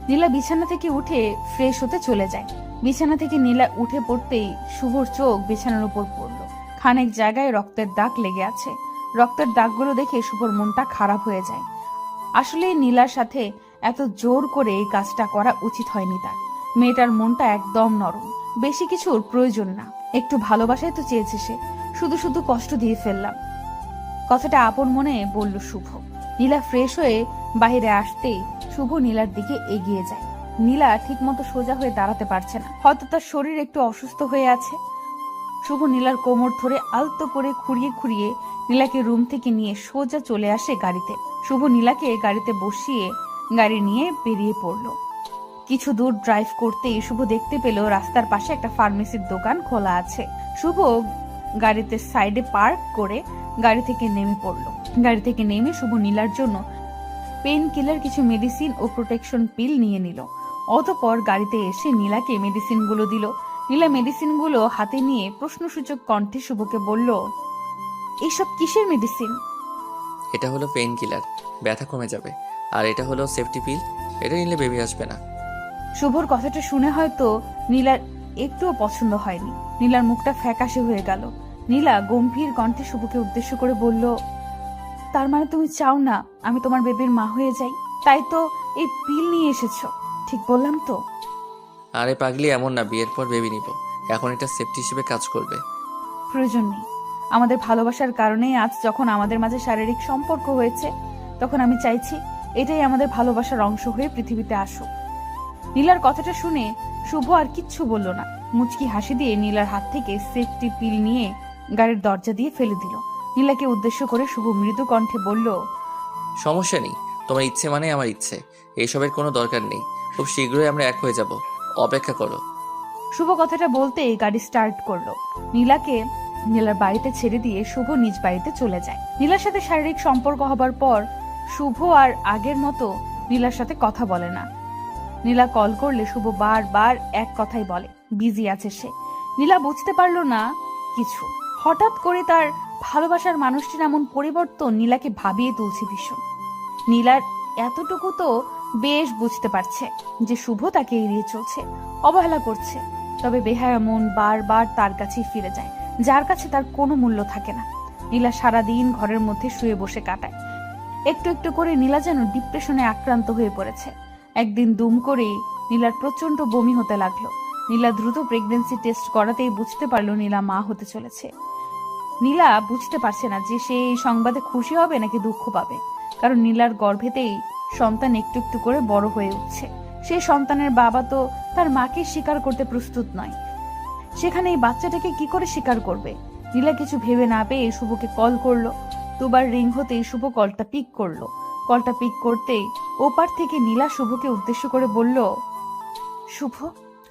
নীলা বিছানা থেকে উঠে ফ্রেশ হতে চলে যায়। বিছানা থেকে নীলা উঠে পড়তেই শুভর চোখ বিছানার উপর পড়ল। খানেক জায়গায় রক্তের দাগ লেগে আছে। রক্তের দাগগুলো দেখে শুভর মনটা খারাপ হয়ে যায়। আসলে নীলার সাথে এত জোর করে এই কাজটা করা উচিত হয়নি তার। মেয়েটার মনটা একদম নরম, বেশি কিছুর প্রয়োজন না। একটু ভালোবাসাই তো চেয়েছে সে, শুধু শুধু কষ্ট দিয়ে ফেললাম। কথাটা আপন মনে বলল শুভ। নীলা ফ্রেশ হয়ে বাইরে আসতেই শুভ নীলার দিকে এগিয়ে যায়। নীলা ঠিক মতো সোজা হয়ে দাঁড়াতে পারছে না, হয়তো তার শরীর একটু অসুস্থ হয়ে আছে। শুভ নীলার কোমর ধরে আলতো করে খুঁড়িয়ে খুঁড়িয়ে নীলাকে রুম থেকে নিয়ে সোজা চলে আসে গাড়িতে। শুভ নীলাকে গাড়িতে বসিয়ে গাড়ি নিয়ে বেরিয়ে পড়ল। কিছু দূর ড্রাইভ করতেই শুভ দেখতে পেল রাস্তার পাশে একটা ফার্মেসির দোকান খোলা আছে। শুভ গাড়িতে সাইডে পার্ক করে গাড়ি থেকে নেমে পড়ল। গাড়ি থেকে নেমে শুভ নীলার জন্য পেন কিলার, কিছু মেডিসিন ও প্রোটেকশন পিল নিয়ে নিল। অতঃপর গাড়িতে এসে নীলাকে মেডিসিনগুলো দিল। নীলা মেডিসিনগুলো হাতে নিয়ে প্রশ্নসূচক কণ্ঠে শুভকে বলল, এইসব কিসের মেডিসিন? এটা হলো পেইন কিলার, ব্যথা কমে যাবে। আর এটা হলো সেফটি পিল, এটা নিলে বেবি আসবে না। শুভর কথাটা শুনে হয়তো নীলার একটুও পছন্দ হয়নি। নীলার মুখটা ফ্যাকাশে হয়ে গেল। নীলা গম্ভীর কণ্ঠে শুভকে উদ্দেশ্য করে বলল, তার মানে তুমি চাও না আমি তোমার বেবির মা হয়ে যাই, তাই তো এই পিল নিয়ে এসেছো, ঠিক বললাম তো? আরে পাগলি, এমন না, বিয়ের পর বেবি নিব, এখন এটা সেফটি হিসেবে কাজ করবে। প্রয়োজন নেই। আমাদের ভালোবাসার কারণেই আজ যখন আমাদের মাঝে শারীরিক সম্পর্ক হয়েছে, তখন আমি চাইছি এটাই আমাদের ভালোবাসার অংশ হয়ে পৃথিবীতে আসুক। নীলার কথাটা শুনে শুভ আর কিচ্ছু বলল না। মুচকি হাসি দিয়ে নীলার হাত থেকে সেফটি পিল নিয়ে গাড়ির দরজা দিয়ে ফেলে দিল। নীলাকে উদ্দেশ্য করে শুভ মৃদু কণ্ঠে বলল, সমস্যা নেই, তোমার ইচ্ছে মানে আমার ইচ্ছে, এইসবের কোনো দরকার নেই। খুব শীঘ্রই আমরা এক হয়ে যাব, অপেক্ষা করো। শুভ কথাটা বলতেই গাড়ি স্টার্ট করলো। নীলাকে নীলার বাড়িতে ছেড়ে দিয়ে শুভ নিজ বাড়িতে চলে যায়। নীলার সাথে শারীরিক সম্পর্ক হবার পর শুভ আর আগের মতো নীলার সাথে কথা বলে না। নীলা কল করলে শুভ বারবার এক কথাই বলে, বিজি আছে সে। নীলা বুঝতে পারলো না কিছু। হঠাৎ করে তার ভালোবাসার মানুষটির এমন পরিবর্তন নীলাকে ভাবিয়ে তুলছে ভীষণ। নীলার এতটুকু তো বেশ বুঝতে পারছে যে শুভ তাকে এড়িয়ে চলছে, অবহেলা করছে। তবে বেহায়া মন বারবার তার কাছেই ফিরে যায়, যার কাছে তার কোনো মূল্য থাকে না। নীলা সারাদিন ঘরের মধ্যে শুয়ে বসে কাটায়। একটু একটু করে নীলা যেন ডিপ্রেশনে আক্রান্ত হয়ে পড়েছে। একদিন দুম করেই নীলার প্রচন্ড বমি হতে লাগলো। নীলা দ্রুত প্রেগন্যান্সি টেস্ট করাতেই বুঝতে পারলো নীলা মা হতে চলেছে। নীলা বুঝতে পারছে না যে সে এই সংবাদে খুশি হবে নাকি দুঃখ পাবে, কারণ নীলার গর্ভেতেই সন্তান একটু একটু করে বড় হয়ে উঠছে। সেই সন্তানের বাবা তো তার মাকে স্বীকার করতে প্রস্তুত নয়, সেখানে এই বাচ্চাটাকে কি করে স্বীকার করবে? নীলা কিছু ভেবে না পেয়ে শুভকে কল করলো। দুবার রিং হতেই শুভ কলটা পিক করলো। কলটা পিক করতেই ওপার থেকে নীলা শুভকে উদ্দেশ্য করে বলল, শুভ,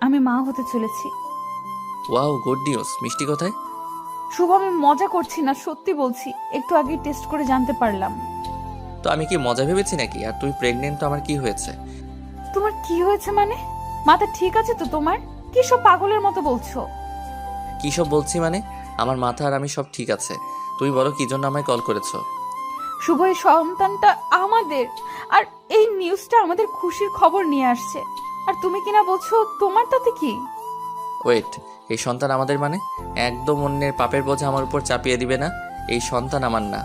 আমি মা হতে চলেছি। Wow, good news. মিষ্টি কোথায়? শুভ, আমি মজা করছি না, সত্যি বলছি। একটু আগে টেস্ট করে জানতে পারলাম। তো আমি কি মজা ভেবেছি নাকি? আর তুই প্রেগনেন্ট, তো আমার কি হয়েছে? তোমার কি হয়েছে মানে? মাথা ঠিক আছে তো তোমার? কি সব পাগলের মতো বলছো? কি সব বলছি মানে? আমার মাথা আর আমি সব ঠিক আছে। তুই বলো কি জন্য আমায় কল করেছো? শুভ, এই সন্তানটা আমাদের, আর এই নিউজটা আমাদের খুশির খবর নিয়ে আসছে। আর তুমি কিনা বলছো তোমার তাতে কি? ওয়েট, এই সন্তান আমাদের মানে? একদম অন্যের পাপের বোঝা আমার উপর চাপিয়ে দিবে না। এই সন্তান আমার না।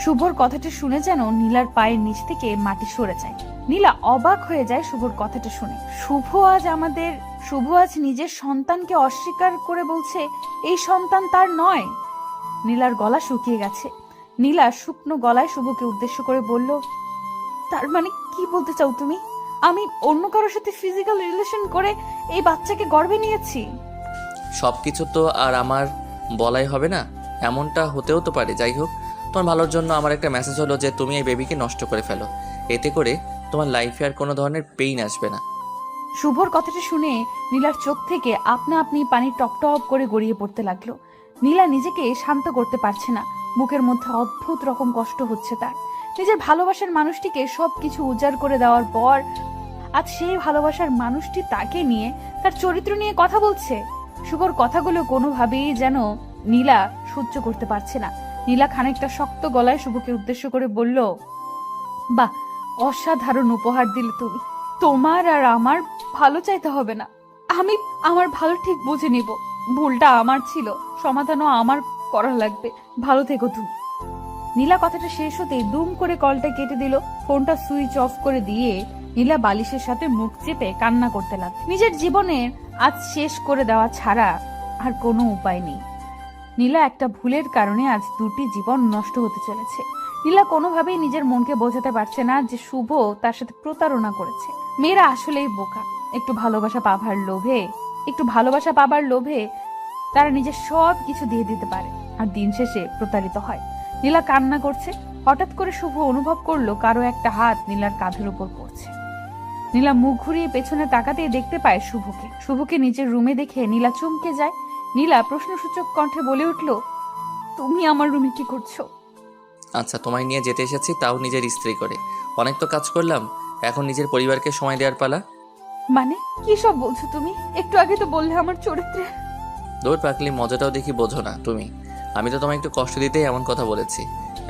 শুভর কথাটা শুনে যেন নীলার পায়ের নিচ থেকে মাটি সরে যায়। নীলা অবাক হয়ে যায় শুভর কথাটা শুনে। শুভ আজ নিজের সন্তানকে অস্বীকার করে বলছে এই সন্তান তার নয়। নীলার গলা শুকিয়ে গেছে। নীলা শুকনো গলায় শুভকে উদ্দেশ্য করে বলল, তার মানে কি বলতে চাও তুমি? আমি অন্য কারোর সাথে ফিজিক্যাল রিলেশন করে এই বাচ্চাকে গর্ভে নিয়েছি? সবকিছু তো আর আমার বলাই হবে না, এমনটা হতেও তো পারে। যাই হোক, তোমার ভালোর জন্য আমার একটা মেসেজ হলো যে তুমি এই বেবিকে নষ্ট করে ফেলো। এতে করে তোমার লাইফে আর কোনো ধরনের পেইন আসবে না। শুভর কথাটা শুনে নীলার চোখ থেকে আপনা আপনি পানি টপ টপ করে গড়িয়ে পড়তে লাগলো। নীলা নিজেকে শান্ত করতে পারছে না। বুকের মধ্যে অদ্ভুত রকম কষ্ট হচ্ছে তার। নিজের ভালোবাসার মানুষটিকে সবকিছু উজাড় করে দেওয়ার পর আজ সেই ভালোবাসার মানুষটি তাকে নিয়ে, তার চরিত্র নিয়ে কথা বলছে। শুভর কথাগুলো কোনোভাবেই যেন নীলা সহ্য করতে পারছে না। নীলা খানিকটা শক্ত গলায় শুভকে উদ্দেশ্য করে বলল, বাহ, অসাধারণ উপহার দিলে তুমি। তোমার আর আমার ভালো চাইতে হবে না, আমি আমার ভালো ঠিক বুঝে নিব। ভুলটা আমার ছিল, সমাধানও আমার করা লাগবে। ভালো থেকো তুমি। নীলা কথাটা শেষ হতেই দুম করে কলটা কেটে দিল। ফোনটা সুইচ অফ করে দিয়ে নীলা বালিশের সাথে মুখ চেপে কান্না করতে লাগল। নিজের জীবনের আজ শেষ করে দেওয়া ছাড়া আর কোনো উপায় নেই। নীলা একটা ভুলের কারণে আজ দুটি জীবন নষ্ট হতে চলেছে। নীলা কোনোভাবেই নিজের মনকে বোঝাতে পারছে না যে শুভ তার সাথে প্রতারণা করেছে। মেয়েরা আসলেই বোকা। একটু ভালোবাসা পাবার লোভে তারা নিজের সব কিছু দিয়ে দিতে পারে, আর দিন শেষে প্রতারিত হয়। নীলা কান্না করছে। হঠাৎ করে শুভ অনুভব করলো কারো একটা হাত নীলার কাঁধের উপর পড়ছে। নীলা মুখ ঘুরিয়ে পেছনে তাকাতেই দেখতে পায় শুভকে নিজের রুমে দেখে নীলা চমকে যায়। নীলা প্রশ্নসূচক কণ্ঠে বলে উঠল, তুমি আমার রুমে কি করছো? আচ্ছা, তোমায় নিয়ে যেতে এসেছি, তাও নিজের স্ত্রী করে। অনেক তো কাজ করলাম, এখন নিজের পরিবারকে সময় দেওয়ার পালা। মানে কি সব বলছো তুমি? একটু আগে তো বললে আমার চরিত্রে। দৌড় পাকলি, মজাটাও দেখি বোঝো না তুমি। আমি তো তোমায় একটু কষ্ট দিতেই এমন কথা বলেছি।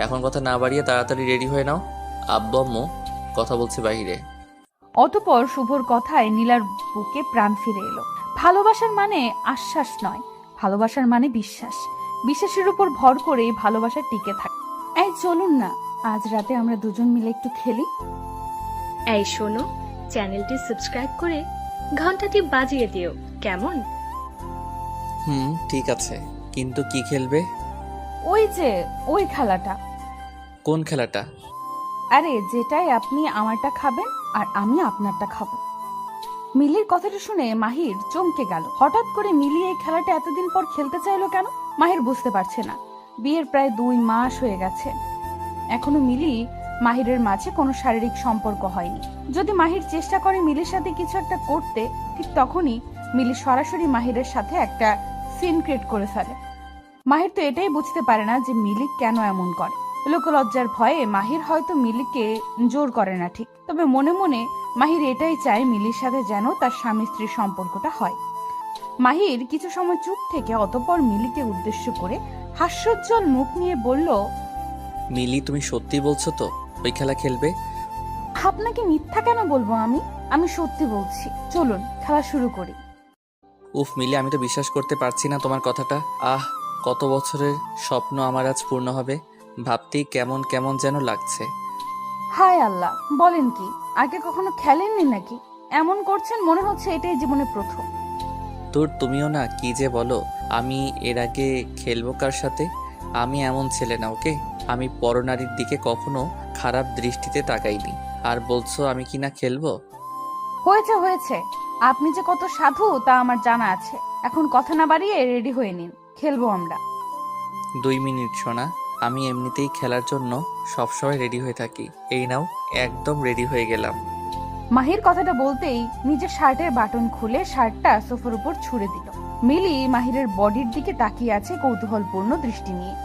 এখন কথা না বাড়িয়ে তাড়াতাড়ি রেডি হয়ে নাও, আব্বু আম্মু কথা বলছে বাহিরে। অতঃপর শুভর কথায় নীলার বুকে প্রাণ ফিরে এলো। ভালোবাসার মানে আশ্বাস নয়, ভালোবাসার মানে বিশ্বাস। বিশ্বাসের উপর ভর করে ভালোবাসা টিকে থাকে। এই চলুন না, আজ রাতে আমরা দুজন মিলে একটু খেলি। এই শোনো, চ্যানেলটি সাবস্ক্রাইব করে ঘন্টাটি বাজিয়ে দিও, কেমন? ঠিক আছে, কিন্তু কি খেলবে? ওই খেলাটা। কোন খেলাটা? আরে যেটাই আপনি আমারটা খাবেন আর আমি আপনারটা খাবো। মিলির কথাটা শুনে মাহির চমকে গেল। হঠাৎ করে মিলি এই খেলাটা এতদিন পর খেলতে চাইলো কেন? মাহির বুঝতে পারছে না। বিয়ের প্রায় 2 মাস হয়ে গেছে, এখনো মিলি মাহিরের মাঝে কোনো শারীরিক সম্পর্ক হয়নি। যদি মাহির চেষ্টা করে মিলির সাথে কিছু একটা করতে, ঠিক তখনই মিলি সরাসরি মাহিরের সাথে একটা সিন ক্রিয়েট করে ফেলে। মাহির তো এটাই বুঝতে পারে না যে মিলি কেন এমন করে। লোকলজ্জার ভয়ে মাহির হয়তো মিলিকে জোর করে না ঠিক, তবে মনে মনে মাহির এটাই চায় মিলির সাথে যেন তার স্বামী স্ত্রীর সম্পর্কটা হয়। মাহির কিছু সময় চুপ থেকে অতঃপর মিলিকে উদ্দেশ্য করে হাস্যোজ্জ্বল মুখ নিয়ে বলল, মিলি, তুমি সত্যি বলছো তো ওই খেলা খেলবে? আপনাকে মিথ্যা কেন বলবো? আমি সত্যি বলছি। চলুন খেলা শুরু করি। উফ মিলি, আমি তো বিশ্বাস করতে পারছি না তোমার কথাটা। কত বছরের স্বপ্ন আমার আজ পূর্ণ হবে, ভাবতেই কেমন কেমন যেন লাগছে। হায় আল্লাহ, বলেন কি? আগে কখনো খেলেননি নাকি? এমন করছেন মনে হচ্ছে এটাই জীবনে প্রথম। তোর তুমিও না কি যে বলো। আমি এর আগে খেলবো কার সাথে? আমি এমন ছেলে না, ওকে? আমি পরনারীর দিকে কখনো খারাপ দৃষ্টিতে তাকাইনি। আর বলছো আমি কি না খেলবো? হয়েছে হয়েছে, আপনি যে কত সাধু তা আমার জানা আছে। এখন কথা না বাড়িয়ে রেডি হয়ে নিন, খেলবো আমরা। 2 মিনিট সোনা, আমি এমনিতেই খেলার জন্য সবসময় রেডি হয়ে থাকি। এই নাও, একদম রেডি হয়ে গেলাম। মাহির কথাটা বলতেই নিজের শার্টের বাটন খুলে শার্টটা সোফার উপর ছুঁড়ে দিল। মিলি মাহিরের বডির দিকে তাকিয়ে আছে কৌতূহলপূর্ণ দৃষ্টি নিয়ে।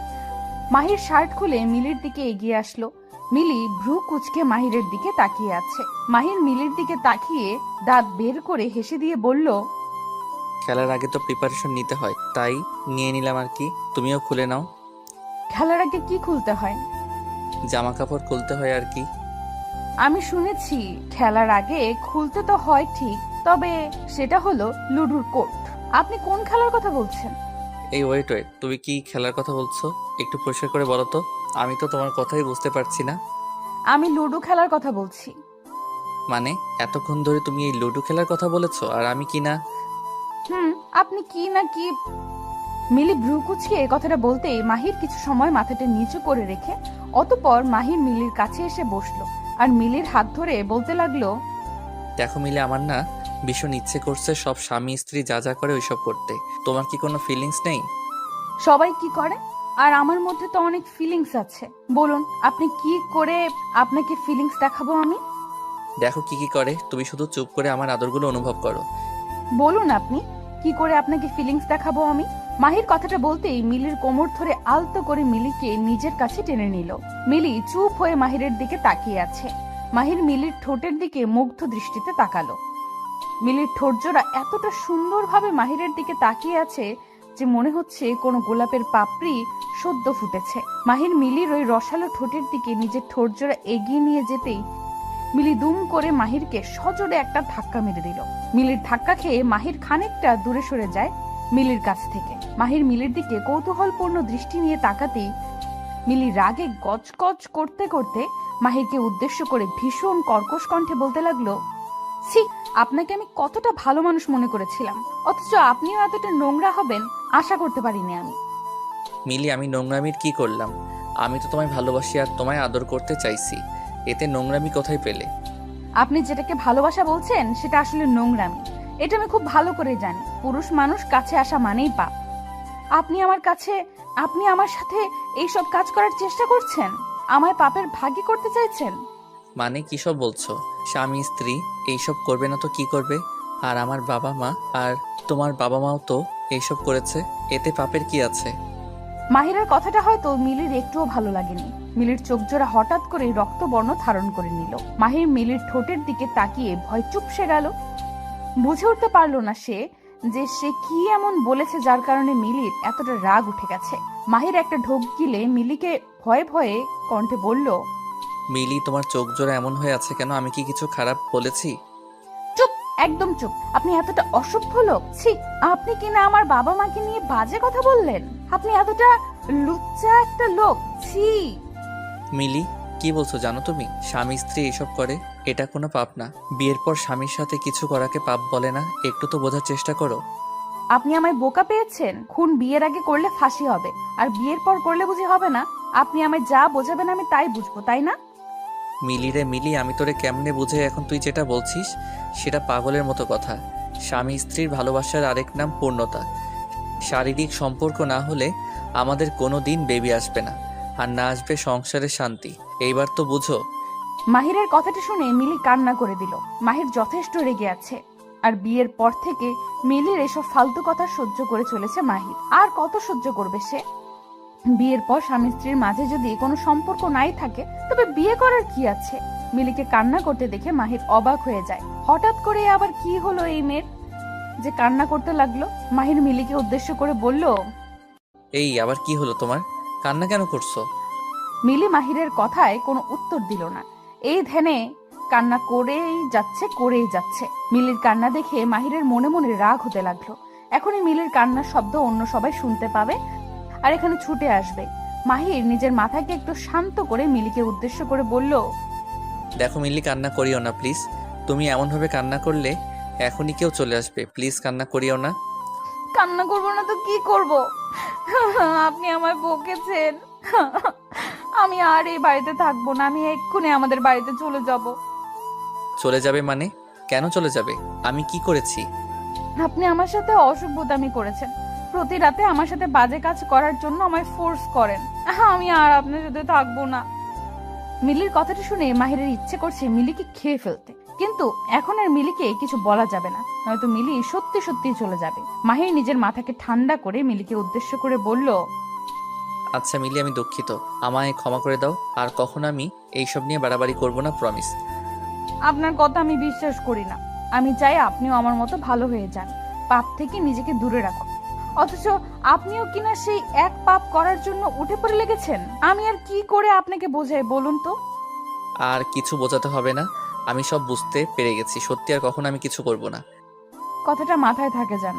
মাহির শার্ট খুলে মিলির দিকে এগিয়ে আসলো। মিলি ভ্রু কুঁচকে মাহিরের দিকে তাকিয়ে আছে। মাহির মিলির দিকে তাকিয়ে দাঁত বের করে হেসে দিয়ে বলল, খেলার আগে তো প্রিপারেশন নিতে হয়, তাই নিয়ে নিলাম আর কি। তুমিও খুলে নাও। খেলার আগে কি খুলতে হয়? জামা কাপড় খুলতে হয় আর কি। আমি শুনেছি খেলার আগে খুলতে তো হয় ঠিক, তবে সেটা হলো লুডুর কোর্ট। আপনি কোন খেলার কথা বলছেন? এই ওয়েট, তুমি কি খেলার কথা বলছো? একটু পরিষ্কার করে বলো তো, আমি তো তোমার কথাই বুঝতে পারছি না। আমি লুডো খেলার কথা বলছি। মানে এতক্ষণ ধরে তুমি এই লুডো খেলার কথা বলেছো, আর আমি কি না? আপনি কি না কি। মিলি ভ্রু কুচকে এই কথাটা বলতেই মাহির কিছু সময় মাথাটা নিচু করে রেখে অতঃপর মাহির মিলির কাছে এসে বসলো আর মিলির হাত ধরে বলতে লাগলো, দেখো মিলে, আমার না ভীষণ ইচ্ছে করছে সব স্বামী স্ত্রী যা যা করে ওইসব করতে। তোমার কি কোনো ফিলিংস নেই? সবাই কি করে, আর আমার মধ্যে তো অনেক ফিলিংস আছে। বলুন আপনি কি করে আপনাকে ফিলিংস দেখাবো আমি? দেখো কি কি করে, তুমি শুধু চুপ করে আমার আদরগুলো অনুভব করো। বলুন আপনি কি করে আপনাকে ফিলিংস দেখাবো আমি? মাহির কথাটা বলতেই মিলির কোমর ধরে আলতো করে মিলিকে নিজের কাছে টেনে নিল। মিলি চুপ হয়ে মাহিরের দিকে তাকিয়ে আছে। মাহির মিলির ঠোঁটের দিকে মুগ্ধ দৃষ্টিতে তাকালো। মিলির ঠোঁটজোড়া এতটা সুন্দরভাবে মাহিরের দিকে তাকিয়ে আছে যে মনে হচ্ছে কোনো গোলাপের পাপড়ি সদ্য ফুটেছে। মাহির মিলির ওই রসালো ঠোঁটের দিকে নিজের ঠোঁটজোড়া এগিয়ে নিয়ে যেতেই মিলি দুম করে মাহিরকে সজোরে একটা ধাক্কা মেরে দিল। মিলির ধাক্কা খেয়ে মাহির খানিকটা দূরে সরে যায় মিলির কাছ থেকে। মাহির মিলির দিকে কৌতূহলপূর্ণ দৃষ্টি নিয়ে তাকাতেই মিলি রাগে গজগজ করতে করতে মাহিরকে উদ্দেশ্য করে ভীষণ কর্কশ কণ্ঠে বলতে লাগলো, ছি, আপনাকে আমি কতটা ভালো মানুষ মনে করেছিলাম, অথচ আপনিও এতটা নোংরা হবেন আশা করতে পারিনি আমি। মিলি, আমি নোংরামির কি করলাম? আমি তো তোমায় ভালোবাসি আর তোমায় আদর করতে চাইছি, এতে নোংরামি কোথায় পেলে? আপনি যেটাকে ভালোবাসা বলছেন সেটা আসলে নোংরামি, এটা আমি খুব ভালো করে জানি। পুরুষ মানুষ কাছে আসা মানেই পাপ। আপনি আমার সাথে এইসব কাজ করার চেষ্টা করছেন, আমায় পাপের ভাগী করতে চাইছেন। মানে কি সব বলছো? স্বামী স্ত্রী এইসব করবে না তো কি করবে? আর আমার বাবা মা আর তোমার বাবা মাও তো এইসব করেছে, এতে পাপের কি আছে? মাহিরের কথাটা হয়তো মিলির একটুও ভালো লাগেনি। মিলির চোখ জোড়া হঠাৎ করে রক্তবর্ণ ধারণ করে নিল। মাহির মিলির ঠোঁটের দিকে তাকিয়ে ভয় চুপসে গেল। বুঝে উঠতে পারলো না সে কি এমন বলেছে যার কারণে মিলির এতটা রাগ উঠে গেছে। মাহির একটা ঢোক গিলে মিলিকে ভয়ে ভয়ে কণ্ঠে বলল, মিলি, তোমার চোখ জোড়া এমন হয়ে আছে কেন? আমি কি কিছু খারাপ বলেছি? চুপ, একদম চুপ। আপনি এতটা অসভ্য লোক, ছি। আপনি কিনা আমার বাবা মাকে নিয়ে বাজে কথা বললেন। আপনি এতটা লুচ্চা একটা লোক, ছি। মিলি, কি বলছো জানো তুমি? স্বামী স্ত্রী এইসব করে, এটা কোনো পাপ না। বিয়ের পর স্বামীর সাথে কিছু করাকে পাপ বলে না, একটু তো বোঝার চেষ্টা করো। আপনি আমায় বোকা পেয়েছেন। খুন বিয়ের আগে করলে ফাঁসি হবে, আর বিয়ের পর করলে বুঝি হবে না? আপনি আমায় যা বোঝাবেন আমি তাই বুঝবো, তাই না? মিলি রে মিলি, আমি তোরে কেমনে বুঝে এখন তুই যেটা বলছিস সেটা পাগলের মতো কথা। স্বামী স্ত্রীর ভালোবাসার আরেক নাম পূর্ণতা। শারীরিক সম্পর্ক না হলে আমাদের কোনো দিন বেবি আসবে না, আর না আসবে সংসারের শান্তি। এইবার তো বুঝো। মাহিরের কথাটা শুনে মিলি কান্না করে দিল। মাহির যথেষ্ট রেগে আছে। আর বিয়ের পর থেকে মিলির এসব ফালতু কথা সহ্য করে চলেছে মাহির। আর কত সহ্য করবে সে? বিয়ের পর স্বামী স্ত্রীর মাঝে যদি কোনো সম্পর্ক নাই থাকে তবে বিয়ে করার কি আছে? মিলিকে কান্না করতে দেখে মাহির অবাক হয়ে যায়। হঠাৎ করে আবার কি হলো এই মেয়ের যে কান্না করতে লাগলো? মাহির মিলিকে উদ্দেশ্য করে বলল, এই আবার কি হলো তোমার? কান্না কেন করছো? মিলি মাহিরের কথায় কোনো উত্তর দিল না। এই ধ্যানে কান্না করেই যাচ্ছে। মিলির কান্না দেখে মাহিরের মনে মনে রাগ হতে লাগলো। এখনই মিলির কান্নার শব্দ অন্য সবাই শুনতে পাবে আর এখানে ছুটে আসবে। মাহির নিজের মাথাকে একটু শান্ত করে মিলিকে উদ্দেশ্য করে বলল, দেখো মিলি, কান্না করিও না প্লিজ। তুমি এমনভাবে কান্না করলে এখনই কেউ চলে আসবে। প্লিজ কান্না করিও না। কান্না করবো না তো কি করব? আপনি আমায় বকেছেন। আমি আর এই বাড়িতে থাকবো না। আমি এক্ষুনি আমাদের বাড়িতে চলে যাব। চলে যাবে মানে? কেন চলে যাবে? আমি কি করেছি? আপনি আমার সাথে অসভ্যতামি করেছেন। প্রতি রাতে আমার সাথে বাজে কাজ করার জন্য আমায় ফোর্স করেন। আমি আর আপনার সাথে থাকবো না। মিলির কথাটা শুনে মাহিরের ইচ্ছে করছে মিলিকে খেয়ে ফেলতে, কিন্তু এখন আর মিলিকে কিছু বলা যাবে না, নয়তো মিলি সত্যি সত্যি চলে যাবে। মাহির নিজের মাথাকে ঠান্ডা করে মিলিকে উদ্দেশ্য করে বলল, আচ্ছা মিলি, আমি দুঃখিত, আমায় ক্ষমা করে দাও। আর কখনো আমি এইসব নিয়ে বাড়াবাড়ি করব না, প্রমিস। আপনার কথা আমি বিশ্বাস করি না। আমি চাই আপনিও আমার মতো ভালো হয়ে যান, পাপ থেকে নিজেকে দূরে রাখুন। অথচ আপনিও কিনা সেই এক পাপ করার জন্য উঠে পড়ে লেগেছেন। আমি আর কি করে আপনাকে বোঝাই বলুন তো? আর কিছু বোঝাতে হবে না, আমি সব বুঝতে পেরে গেছি। সত্যি আর কখনো আমি কিছু করব না। কথাটা মাথায় থাকে যেন।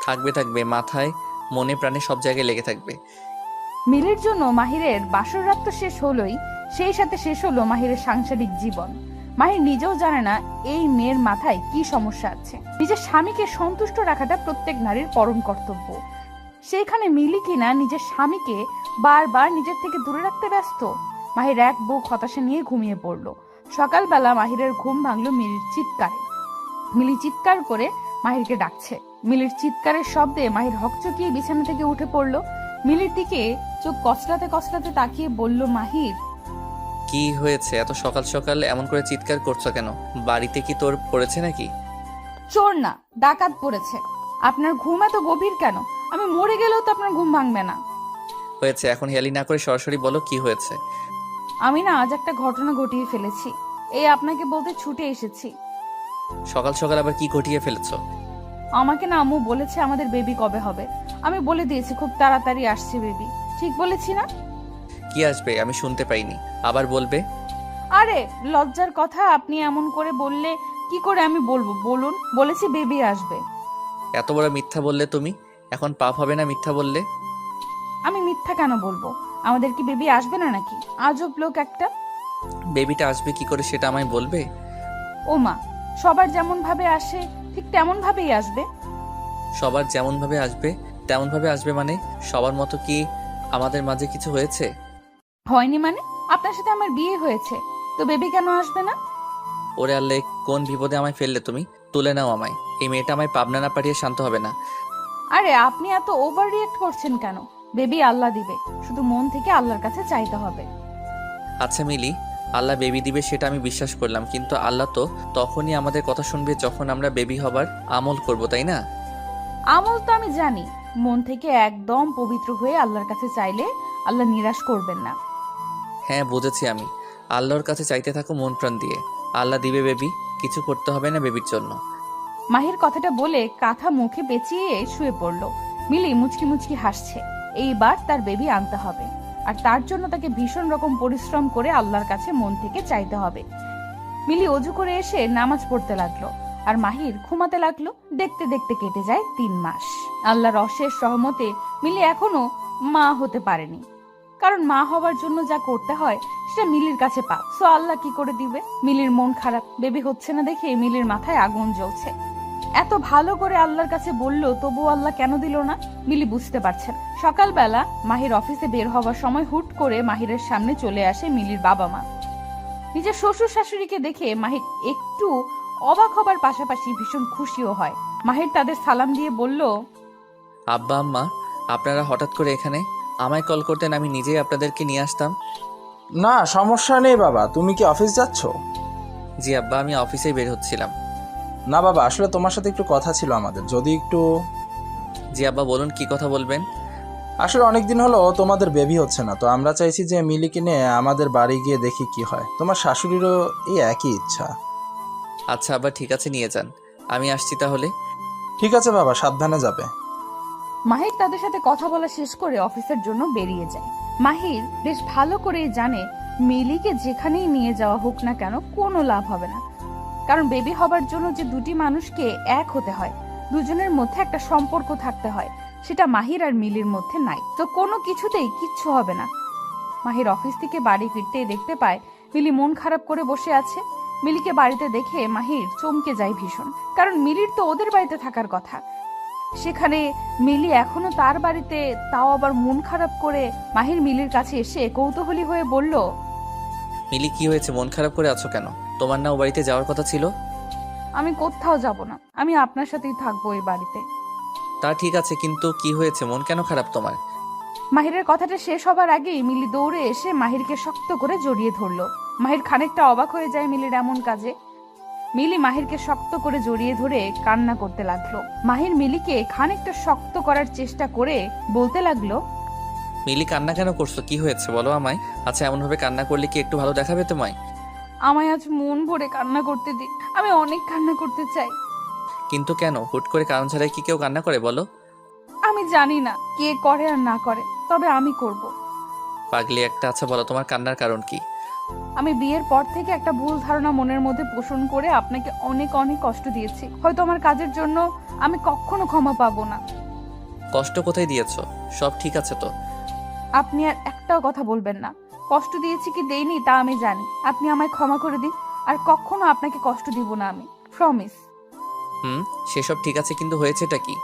থাকবে থাকবে, মাথায় মনে প্রাণে সব জায়গায় লেগে থাকবে। মিলির জন্য মাহিরের বাসর রাত তো শেষ হলোই, সেই সাথে শেষ হলো মাহিরের সাংসারিক জীবন। মাহির নিজেও জানে না এই মেয়ের মাথায় কি সমস্যা আছে। নিজের স্বামীকে সন্তুষ্ট রাখাটা প্রত্যেক নারীর পরম কর্তব্য। সেইখানে মিলি কিনা নিজের স্বামীকে বারবার নিজের থেকে দূরে রাখতে ব্যস্ত। মাহির এক বুক হতাশা নিয়ে ঘুমিয়ে পড়লো। সকালবেলা মাহিরের ঘুম ভাঙলো মিলির চিৎকারে। মিলি চিৎকার করে মাহিরকে ডাকছে। মিলির চিৎকারের শব্দে মাহির হকচকিয়ে বিছানা থেকে উঠে পড়লো। মিলির দিকে চোখ কচলাতে কচলাতে তাকিয়ে বলল, মাহির, কি হয়েছে? এত সকাল সকাল এমন করে চিৎকার করছো কেন? বাড়িতে কি তোর পড়েছে নাকি? চোর না, ডাকাত পড়েছে। আপনার ঘুম এত গভীর কেন? আমি মরে গেলেও তো আপনার ঘুম ভাঙবে না। হয়েছে, এখন হেয়ালি না করে সরাসরি বলো কি হয়েছে। আমি না আজ একটা ঘটনা ঘটিয়ে ফেলেছি, এই আপনাকে বলতে ছুটে এসেছি। সকাল সকাল আবার কি ঘটিয়ে ফেলেছো? আমাকে না আম্মু বলেছে আমাদের বেবি কবে হবে। আমি বলে দিয়েছি খুব তাড়াতাড়ি আসছে বেবি। ঠিক বলেছি না? কি আসবে আমি শুনতে পাইনি, আবার বলবে। আরে লজ্জার কথা, আপনি এমন করে বললে কি করে আমি বলবো বলুন? বলেছি বেবি আসবে। এত বড় মিথ্যা বললে তুমি, এখন পাপ হবে না মিথ্যা বললে? আমি মিথ্যা কেন বলবো? আমাদের কি বেবি আসবে না নাকি? আজব লোক একটা। বেবিটা আসবে কি করে সেটা আমায় বলবে? ও মা, সবার যেমন ভাবে আসে ঠিক তেমন ভাবেই আসবে। সবার যেমন ভাবে আসবে তেমন ভাবে আসবে মানে? সবার মতো কি আমাদের মাঝে কিছু হয়েছে? হয়নি মানে? আপনার সাথে আমার বিয়ে হয়েছে, তো বেবি কেন আসবে না? ওরে আল্লাহ, কোন বিপদে আমায় ফেললে তুমি? তুলে নাও আমায়। এই মেয়েটা আমায় পাবনা না পাঠিয়ে শান্ত হবে না। আরে আপনি এত ওভার রিয়েক্ট করছেন কেন? বেবি আল্লাহ দিবে, শুধু মন থেকে আল্লাহর কাছে চাইতে হবে। আচ্ছা মিলি, আল্লাহ বেবি দিবে সেটা আমি বিশ্বাস করলাম, কিন্তু আল্লাহ তো তখনই আমাদের কথা শুনবে যখন আমরা বেবি হবার আমল করব, তাই না? আমল তো আমি জানি, মন থেকে একদম পবিত্র হয়ে আল্লাহর কাছে চাইলে আল্লাহ নিরাশ করবেন না। হ্যাঁ বুঝেছি আমি। আল্লাহর কাছে চাইতে থাকো মন প্রাণ দিয়ে, আল্লাহ দিবে বেবি। কিছু করতে হবে না বেবির জন্য। মাহির কথাটা বলে কাঁথা মুখে পেঁচিয়ে শুয়ে পড়লো। মিলি মুচকি মুচকি হাসছে। এইবার তার বেবি আনতে হবে, আর তার জন্য তাকে ভীষণ রকম পরিশ্রম করে আল্লাহর কাছে মন থেকে চাইতে হবে। মিলি অজু করে এসে নামাজ পড়তে লাগলো, আর মাহির ঘুমাতে লাগলো। দেখতে দেখতে কেটে যায় 3 মাস। আল্লাহর অশেষ রহমতে মিলি এখনো মা হতে পারেনি, কারণ মা হবার জন্য যা করতে হয় সেটা মিলির কাছে পাপ। সো আল্লাহ কি করে দিবে? মিলির মন খারাপ, বেবি হচ্ছে না দেখে মিলির মাথায় আগুন জ্বলছে। এত ভালো করে আল্লাহর কাছে বললো, তবুও আল্লাহ কেন দিল না? মিলি বুঝতে পারছে না। সকালবেলা মাহির অফিসে বের হওয়ার সময় হুট করে মাহিরের সামনে চলে আসে মিলির বাবা মা। নিজের শ্বশুর শাশুড়িকে দেখে মাহির একটু অবাক হবার পাশাপাশি ভীষণ খুশিও হয়। মাহির তাদের সালাম দিয়ে বলল, আব্বা আম্মা, আপনারা হঠাৎ করে এখানে? আমায় কল করতেন, আমি নিজেই আপনাদেরকে নিয়ে আসতাম। না সমস্যা নেই বাবা, তুমি কি অফিস যাচ্ছ? জি আব্বা, আমি অফিসেই বের হচ্ছিলাম। না বাবা, আসলে তোমার সাথে একটু কথা ছিল আমাদের, যদি একটু। জি আব্বা বলুন, কি কথা বলবেন? আসলে অনেকদিন হলো তোমাদের বেবি হচ্ছে না, তো আমরা চাইছি যে মিলিকে নিয়ে আমাদের বাড়ি গিয়ে দেখি কি হয়। তোমার শাশুড়িরও এই একই ইচ্ছা। আচ্ছা আব্বা, ঠিক আছে, নিয়ে যান। আমি আসছি তাহলে। ঠিক আছে বাবা, সাবধানে যাবে। মাহির তাদের সাথে কথা বলা শেষ করে অফিসের জন্য বেরিয়ে যায়। মাহির বেশ ভালো করেই জানে মিলিকে যেখানেই নিয়ে যাওয়া হোক না কেন কোনো লাভ হবে না, কারণ বেবি হবার জন্য যে দুটি মানুষকে এক হতে হয়, দুজনের মধ্যে একটা সম্পর্ক থাকতে হয়, সেটা মাহির আর মিলির মধ্যে নাই, তো কোনো কিছুতেই কিচ্ছু হবে না। মাহির অফিস থেকে বাড়ি ফিরতেই দেখতে পায় মিলি মন খারাপ করে বসে আছে। মিলিকে বাড়িতে দেখে মাহির চমকে যায় ভীষণ, কারণ মিলির তো ওদের বাড়িতে থাকার কথা, সেখানে মিলি এখনো তার বাড়িতে, তাও আবার মন খারাপ করে। মাহির মিলির কাছে এসে কৌতূহলী হয়ে বলল, মিলি, কি হয়েছে? মন খারাপ করে আছো কেন? তোমার না ও বাড়িতে যাওয়ার কথা ছিল? আমি কোথাও যাব না, আমি আপনার সাথেই থাকবো এই বাড়িতে। তা ঠিক আছে, কিন্তু কি হয়েছে? মন কেন খারাপ তোমার? মাহিরের কথাটা শেষ হবার আগেই মিলি দৌড়ে এসে মাহিরকে শক্ত করে জড়িয়ে ধরলো। মাহির খানিকটা অবাক হয়ে যায় মিলির এমন কাজে। মিলি মাহিরকে শক্ত করে জড়িয়ে ধরে কান্না করতে লাগলো। মাহির মিলিকে খানিকটা শক্ত করার চেষ্টা করে বলতে লাগলো, মিলি, কান্না কেন করছো? কি হয়েছে বলো আমায়। আচ্ছা, এমনভাবে কান্না করলে কি একটু ভালো দেখাবে তোমায়? আমায় আজ মন ভরে কান্না করতে দিন, আমি অনেক কান্না করতে চাই। কিন্তু কেন? হুট করে কারণ ছাড়াই কি কেউ কান্না করে বলো? আমি জানি না কে করে আর না করে, তবে আমি করব। পাগলি একটা। আচ্ছা বলো, তোমার কান্নার কারণ কি? আমি বিয়ের পর থেকে একটা ভুল ধারণা মনের মধ্যে পোষণ করে আপনাকে অনেক অনেক কষ্ট দিয়েছি। হয়তো আমার কাজের জন্য আমি কখনো ক্ষমা পাবো না। কষ্ট কোথায় দিয়েছো? সব ঠিক আছে তো? আপনি আর একটাও কথা বলবেন না। কষ্ট দিয়েছি কি দেইনি তা আমি জানি, আপনি আমায় ক্ষমা করে দিন, আর কখনো আপনাকে কষ্ট দিব না আমি, প্রমিস। সেসব ঠিক আছে, কিন্তু হয়েছেটা কি?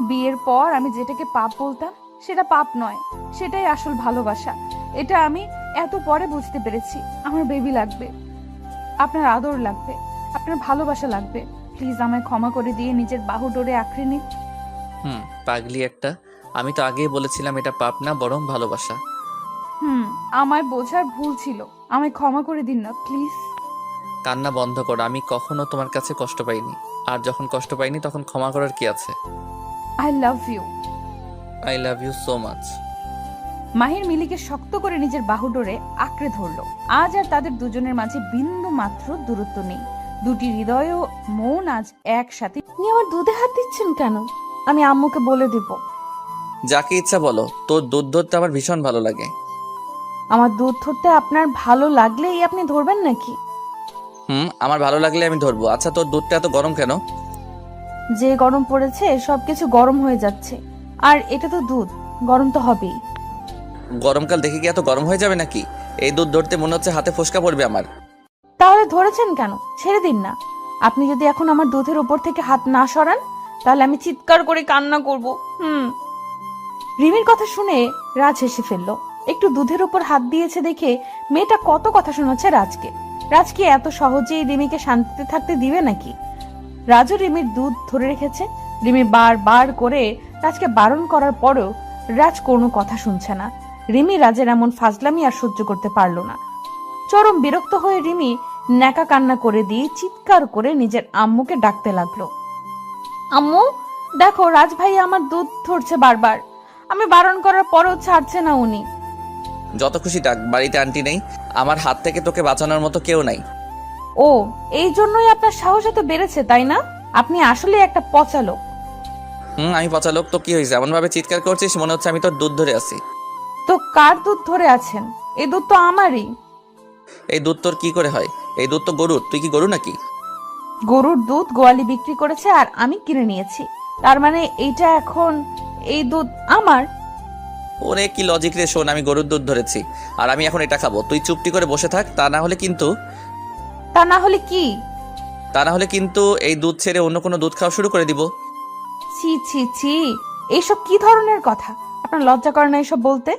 বিয়ের পর আমি যেটাকে পাপ বলতাম সেটা পাপ নয়, সেটাই আসল ভালোবাসা। এটা আমি এত পরে বুঝতে পেরেছি। আমার বেবি লাগবে, আপনার আদর লাগবে, আপনার ভালোবাসা লাগবে। প্লিজ আমায় ক্ষমা করে দিয়ে নিজের বাহু ডোরে আঁকড়ে নিন। পাগলি একটা। আমি তো আগেই বলেছিলাম এটা পাপ না, বরং ভালোবাসা। আমায় বোঝার ভুল ছিল, আমায় ক্ষমা করে দিন না প্লিজ। কান্না বন্ধ করো। আমি কখনো তোমার কাছে কষ্ট পাইনি, আর যখন কষ্ট পাইনি তখন ক্ষমা করার কি আছে? I love you. I love you so much. Mahir মিলিকে শক্ত করে নিজের বাহু ডোরে আঁকড়ে ধরলো। আজ আর তাদের দুজনের মাঝে বিন্দু মাত্র দূরত্ব নেই। দুটি হৃদয় ও মন আজ একসাথে। আপনি আমার দুধে হাত দিচ্ছেন কেন? আমি আম্মুকে বলে দিব। যাকে ইচ্ছা বলো, তোর দুধ ধরতে আমার ভীষণ ভালো লাগে। আমার দুধ ধরতে আপনার ভালো লাগলেই আপনি ধরবেন নাকি? আমার ভালো লাগলে আমি ধরবো। আচ্ছা, তোর দুধটা এত গরম কেন? যে গরম পড়েছে সবকিছু গরম হয়ে যাচ্ছে, আর এটা তো দুধ, গরম তো হবেই। গরমকাল দেখে কি এত গরম হয়ে যাবে নাকি? এই দুধ ধরতে মনে হচ্ছে হাতে ফোসকা পড়বে আমার। তাহলে ধরেছেন কেন? ছেড়ে দিন না। আপনি যদি এখন আমার দুধের উপর থেকে হাত না সরান, তাহলে আমি চিৎকার করে কান্না করব। রিমির কথা শুনে রাজ হেসে ফেলল। একটু দুধের উপর হাত দিয়েছে দেখে মেয়েটা কত কথা শোনাচ্ছে রাজকে। রাজ কি এত সহজেই রিমিকে শান্তিতে থাকতে দিবে নাকি? রাজও রিমির দুধ ধরে রেখেছে। রিমি বার করে রাজকে বারণ করার পরেও রাজ কোনো কথা শুনছে না। রিমি রাজের এমন ফাজলামি আর সহ্য করতে পারল না। চরম বিরক্ত হয়ে রিমি ন্যাকা কান্না করে দিয়ে চিৎকার করে নিজের আম্মুকে ডাকতে লাগলো। আম্মু দেখো, রাজ ভাই আমার দুধ ধরছে বারবার, আমি বারণ করার পরেও ছাড়ছে না উনি। যত খুশি ডাক, বাড়িতে আন্টি নেই, আমার হাত থেকে তোকে বাঁচানোর মতো কেউ নাই। ও, এই জন্যই আপনার সাহস এত বেড়েছে তাই না? আপনি আসলে একটা পচা লোক। আমি পচা লোক তো কি হয়েছে? এমন ভাবে চিৎকার করছিস মনে হচ্ছে আমি তোর দুধ ধরে আছি। তো কার দুধ ধরে আছেন? এই দুধ তো আমারই। এই দুধ তোর কি করে হয়? এই দুধ তো গরুর। তুই কি গরু নাকি? গরুর দুধ গোয়ালি বিক্রি করেছে আর আমি কিনে নিয়েছি, তার মানে এইটা এখন এই দুধ আমার। ওরে কি লজিক রে! শোন, আমি গরুর দুধ ধরেছি আর আমি এখন এটা খাবো। তুই চুপটি করে বসে থাক, তা না হলে কিন্তু এই দুধ ছেড়ে অন্য কোনো দুধ খাওয়া শুরু করে দিব। ছি ছি ছি, এইসব কি ধরনের কথা? আপনার লজ্জা করে না এসব বলতে?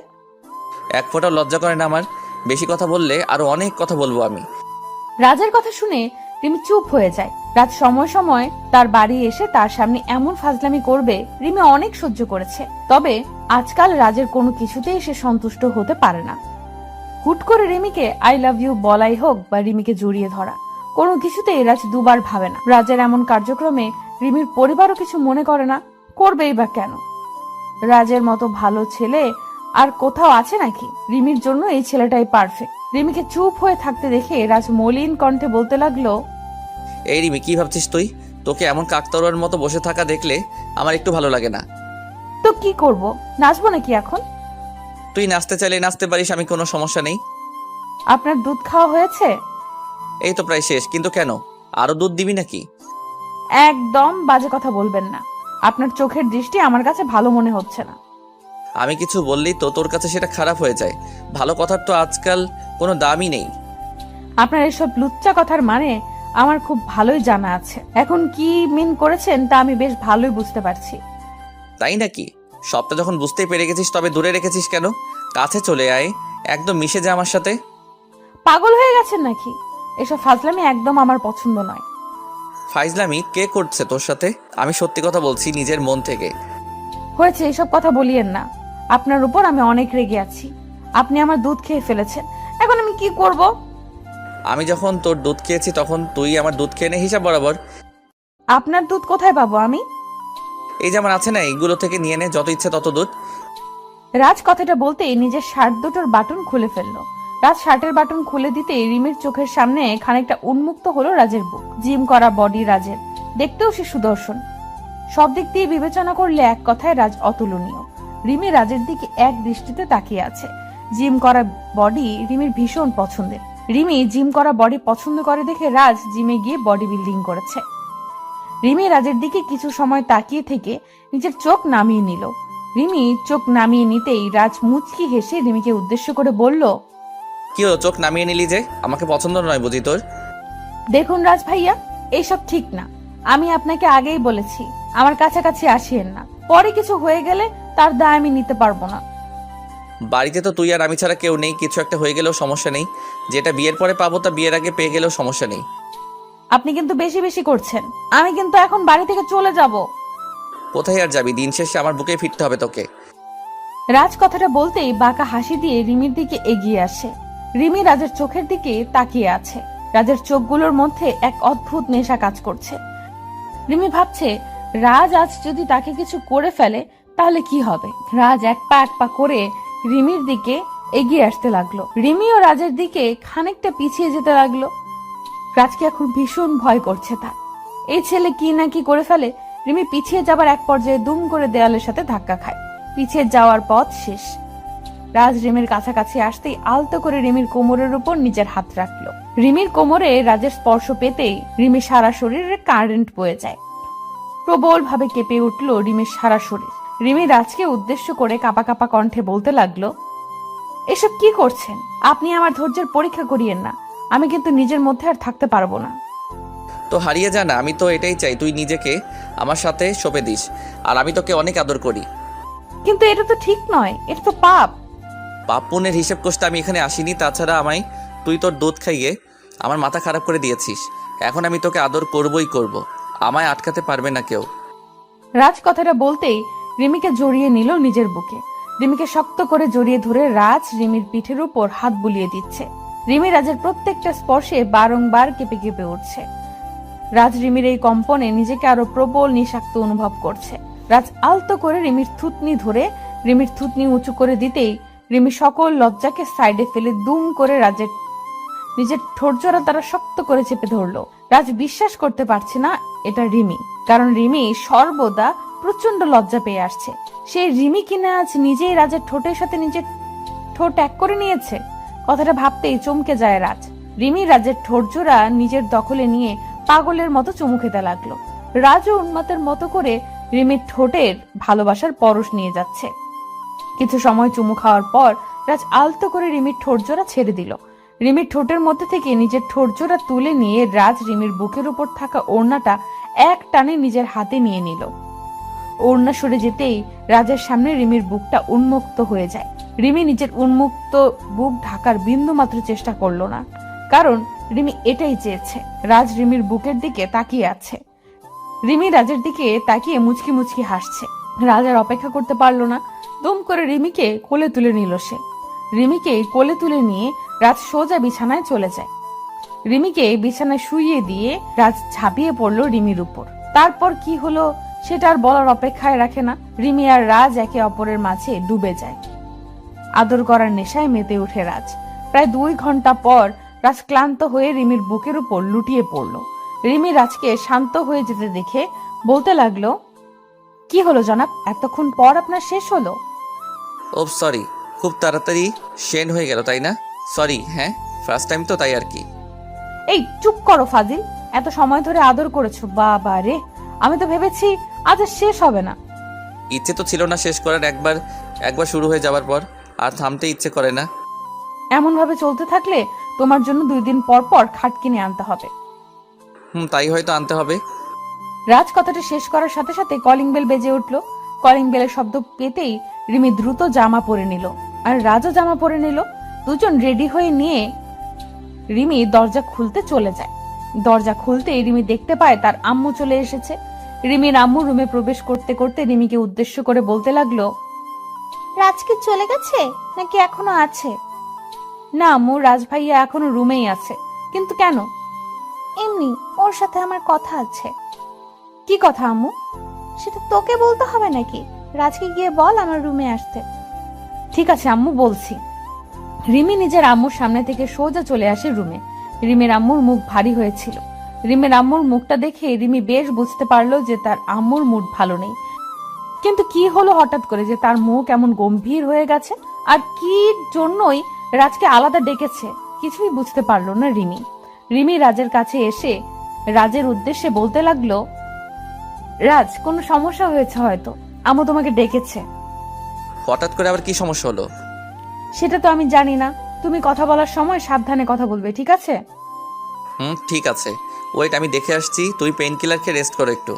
এক ফোঁটাও লজ্জা করে না আমার। বেশি কথা বললে আরো অনেক কথা বলবো আমি। রাজের কথা শুনে রিমি চুপ হয়ে যায়। রাজ সময় সময় তার বাড়ি এসে তার সামনে এমন ফাজলামি করবে রিমি অনেক সহ্য করেছে, তবে আজকাল রাজের কোনো কিছুতেই সে সন্তুষ্ট হতে পারে না। হুট করে রিমিকে আই লাভ ইউ বলাই হোক বা রিমিকে জড়িয়ে ধরা, কোনো কিছুতেই রাজ দুবার ভাবে না। রাজের এমন কার্যক্রমে রিমির পরিবারও কিছু মনে করে না, করবেই বা কেন? রাজের মতো ভালো ছেলে আর কোথাও আছে নাকি? রিমির জন্য এই ছেলেটাই পারফেক্ট। রিমিকে চুপ হয়ে থাকতে দেখে রাজ মলিন কণ্ঠে বলতে লাগলো, এই রিমি, কি ভাবছিস তুই? তোকে এমন কাকতাড়ুয়ার মতো বসে থাকা দেখলে আমার একটু ভালো লাগে না। তো কি করব, নাচবো নাকি এখন? তুই নাচতে চাইলে নাচতে পারিস, আমি কোনো সমস্যা নেই। আপনার দুধ খাওয়া হয়েছে? এই তো প্রায় শেষ, কিন্তু কেন, আরো দুধ দিবি নাকি? একদম বাজে কথা বলবেন না। আপনার চোখের দৃষ্টি আমার কাছে ভালো মনে হচ্ছে না। আমি কিছু বললেই তো তোর কাছে সেটা খারাপ হয়ে যায়। ভালো কথার তো আজকাল কোনো দামই নেই। আপনার এসব লুচ্চা কথার মানে আমার খুব ভালোই জানা আছে। এখন কি মিন করেছেন তা আমি বেশ ভালোই বুঝতে পারছি। তাই নাকি? সবটা যখন বুঝতেই পেরে গেছিস তবে দূরে রেখেছিস কেন? কাছে চলে আয়, একদম মিশে যা আমার সাথে। পাগল হয়ে গেছেন নাকি? এসব ফাজলামি একদম আমার পছন্দ নয়। ফাইজলামি কে করছে তোর সাথে? আমি সত্যি কথা বলছি নিজের মন থেকে। হয়েছে, এসব কথা বলিয়েন না। আপনার উপর আমি অনেক রেগে আছি। আপনি আমার দুধ খেয়ে ফেলেছেন, এখন আমি কি করব? আমি যখন তোর দুধ খেয়েছি তখন তুই আমার দুধ খেয়ে নে হিসাব বরাবর। আপনার দুধ কোথায় পাবো আমি? এই যে আমার আছে না, এইগুলো থেকে নিয়ে নে, যত ইচ্ছে তত দুধ। রাজ কথাটা বলতেই নিজের শার্ট দুটোর বাটন খুলে ফেললো। রাজ শার্টের বাটন খুলে দিতেই রিমির চোখের সামনে খানিকটা উন্মুক্ত হলো রাজের বুক। জিম করা বডি রাজের, দেখতেও সে সুদর্শন। সব দিক দিয়ে বিবেচনা করলে এক কথায় রাজ অতুলনীয়। রিমি রাজের দিকে এক দৃষ্টিতে তাকিয়ে আছে। জিম করা বডি রিমির ভীষণ পছন্দের। রিমি জিম করা বডি পছন্দ করে দেখে রাজ জিমে গিয়ে বডি বিল্ডিং করেছে। রিমি রাজের দিকে কিছু সময় তাকিয়ে থেকে নিজের চোখ নামিয়ে নিল। রিমি চোখ নামিয়ে নিতেই রাজ মুচকি হেসে রিমিকে উদ্দেশ্য করে বলল, কি হলো, চোখ নামিয়ে নিলি যে? আমাকে পছন্দ নয় বুঝি তোর? দেখুন রাজ ভাইয়া, এইসব ঠিক না। আমি আপনাকে আগেই বলেছি আমার কাছাকাছি আসিয়েন না। পরে কিছু হয়ে গেলে তার দায় আমি নিতে পারবো না। বাড়িতে তো তুই আর আমি ছাড়া কেউ নেই, কিছু একটা হয়ে গেলেও সমস্যা নেই। যেটা বিয়ের পরে পাবো তা বিয়ের আগে পেয়ে গেলেও সমস্যা নেই। আপনি কিন্তু বেশি বেশি করছেন। আমি কিন্তু এখন বাড়ি থেকে চলে যাব। কোথায় আর যাবি? দিন শেষে আমার বুকে ফিরতে হবে তোকে। রাজ কথাটা বলতেই বাঁকা হাসি দিয়ে রিমির দিকে এগিয়ে আসে। রিমি রাজের চোখের দিকে তাকিয়ে আছে। রাজের চোখগুলোর মধ্যে এক অদ্ভুত নেশা কাজ করছে। রিমি ভাবছে, রাজ আজ যদি তাকে কিছু করে ফেলে তাহলে কি হবে। রাজ এক পা করে রিমির দিকে এগিয়ে আসতে লাগলো। রিমিও রাজের দিকে খানিকটা পিছিয়ে যেতে লাগলো। রাজকে এখন ভীষণ ভয় করছে তার। এই ছেলে কি না কি করে ফেলে। রিমি পিছিয়ে যাবার এক পর্যায়ে দুম করে দেয়ালের সাথে ধাক্কা খায়। পিছিয়ে যাওয়ার পথ শেষ। রাজ রিমির কাছাকাছি আসতেই আলতো করে রিমির কোমরের উপর নিজের হাত রাখলো। রিমির কোমরে রাজের স্পর্শ পেতেই রিমির সারা শরীরে কারেন্ট বয়ে যায়। প্রবল ভাবে কেঁপে উঠলো রিমির সারা শরীর। রিমি রাজকে উদ্দেশ্য করে কাঁপা কাঁপা কণ্ঠে বলতে লাগলো, এসব কি করছেন? আপনি আমার ধৈর্যের পরীক্ষা করিয়েন না। আমি কিন্তু নিজের মধ্যে আর থাকতে পারবো না। তো হারিয়ে যা না, আমি তো এটাই চাই তুই নিজেকে আমার সাথে সঁপে দিস। আর আমি তোকে অনেক আদর করি। কিন্তু এটা তো ঠিক নয়, এটা তো পাপ। পাপ পুণ্যের হিসেব কষতে আমি এখানে আসিনি। তাছাড়া আমায় তুই তোর দুধ খাইয়ে আমার মাথা খারাপ করে দিয়েছিস। এখন আমি তোকে আদর করবই করব। আমায় আটকাতে পারবে না কেউ। রাজ কথাটা বলতেই রিমিকে জড়িয়ে নিল নিজের বুকে। রিমিকে শক্ত করে জড়িয়ে ধরে রাজ রিমির পিঠের উপর হাত বুলিয়ে দিচ্ছে। রিমি রাজের প্রত্যেকটা স্পর্শে বারংবার কেঁপে কেঁপে উঠছে। রাজ রিমির এই কম্পনে নিজেকে আরো প্রবল নিঃশাক্ত অনুভব করছে। রাজ আলতো করে রিমির থুতনি ধরে রিমির থুতনি উঁচু করে দিতেই রিমি সকল লজ্জাকে সাইডে ফেলে দুম করে রাজের নিজের ঠোঁটজোড়া তারা শক্ত করে চেপে ধরলো। রাজ বিশ্বাস করতে পারছে না এটা রিমি, কারণ রিমি সর্বদা প্রচন্ড লজ্জা পেয়ে আসছে। সেই রিমি কিনা আজ নিজেই রাজের ঠোঁটের সাথে নিজের ঠোঁট এক করে নিয়েছে। কথাটা ভাবতেই চমকে যায় রাজ। রিমি রাজের ঠোঁটজোড়া নিজের দখলে নিয়ে পাগলের মতো চুমু খেতে লাগলো। রাজও উন্মাতের মতো করে রিমির ঠোঁটের ভালোবাসার পরশ নিয়ে যাচ্ছে। কিছু সময় চুমু খাওয়ার পর রাজ আলতো করে রিমির ঠোঁটজোড়া ছেড়ে দিল। রিমির ঠোঁটের মধ্যে থেকে নিজের ঠোঁটজোড়া তুলে নিয়ে রাজ রিমির বুকের উপর থাকা ওড়নাটা এক টানে নিজের হাতে নিয়ে নিল। ওড়না সরে যেতেই রাজের সামনে রিমির বুকটা উন্মুক্ত হয়ে যায়। রিমি নিজের উন্মুক্ত বুক ঢাকার বিন্দু মাত্র চেষ্টা করলো না, কারণ রিমি এটাই চেয়েছে। রাজ রিমির বুকের দিকে তাকিয়ে আছে। রিমি রাজের দিকে তাকিয়ে মুচকি মুচকি হাসছে। রাজ আর অপেক্ষা করতে পারলো না, দুম করে রিমিকে কোলে তুলে নিল সে। রিমিকে কোলে তুলে নিয়ে রাজ সোজা বিছানায় চলে যায়। রিমিকে বিছানায় শুইয়ে দিয়ে রাজ ঝাঁপিয়ে পড়লো রিমির উপর। তারপর কি হলো সেটা আর বলার অপেক্ষায় রাখে না। রিমি আর রাজ একে অপরের মাঝে ডুবে যায়। আদর করার নেশায় মেতে উঠে রাজ। প্রায় 2 ঘন্টা পর রাজ ক্লান্ত হয়ে রিমির বুকের উপর লুটিয়ে পড়লো। রিমি রাজকে শান্ত হয়ে যেতে দেখে বলতে লাগলো, কি হলো জনাব, এতক্ষণ পর আপনার শেষ হলো? ও সরি, খুব তাড়াতাড়ি শেন হয়ে গেল তাই না? সরি, হ্যাঁ ফার্স্ট টাইম তো তাই আর কি। এই চুপ করো ফাজিল, এত সময় ধরে আদর করেছো, বাবা রে, আমি তো ভেবেছি আজ আর শেষ হবে না। ইচ্ছে তো ছিল না শেষ করার, একবার শুরু হয়ে যাওয়ার পর আর থামতে ইচ্ছে করে না। এমন ভাবে চলতে থাকলে তোমার জন্য 2 দিন পর পর খাট কিনে আনতে হবে। তাই হয়তো আনতে হবে। রাজ কথাটা শেষ করার সাথে সাথে কলিং বেল বেজে উঠলো। কলিং বেলের শব্দ পেতেই রিমি দ্রুত জামা পরে নিল, আর রাজও জামা পরে নিল। দুজন রেডি হয়ে নিয়ে রিমি দরজা খুলতে চলে যায়। দরজা খুলতেই রিমি দেখতে পায় তার আম্মু চলে এসেছে। রিমির আম্মু রুমে প্রবেশ করতে করতে রিমিকে উদ্দেশ্য করে বলতে লাগলো, রাজ কি চলে গেছে নাকি এখনো আছে? না আম্মু, রাজ ভাইয়া এখনো রুমেই আছে। কিন্তু কেন? এমনি, ওর সাথে আমার কথা আছে। কি কথা আম্মু? সেটা তোকে বলতে হবে নাকি? রাজকে গিয়ে বল আমার রুমে আসতে। ঠিক আছে আম্মু, বলছি। রিমি নিজের আম্মুর সামনে থেকে সোজা চলে আসে রুমে। রিমির আম্মুর মুখ ভারী হয়েছিল। রিমির আম্মুর মুখটা দেখে রিমি বেশ বুঝতে পারলো যে তার আম্মুর মুড ভালো নেই। কিন্তু কি হলো হঠাৎ করে যে তার মুখ এমন গম্ভীর হয়ে গেছে, আর কি জন্যই রাজকে আলাদা ডেকেছে কিছুই বুঝতে পারলো না রিমি। রিমি রাজের কাছে এসে রাজের উদ্দেশ্যে বলতে লাগলো, রাজ, কোনো সমস্যা হয়েছে হয়তো, আম্মু তোমাকে ডেকেছে। হঠাৎ করে আবার কি সমস্যা হলো? সেটা তো আমি জানি না, তুমি কথা বলার সময় সাবধানে কথা বলবে, ঠিক আছে? ঠিক আছে, ওয়েট, আমি দেখে আসছি। তুই পেইন কিলার খেয়ে রেস্ট করো একটু।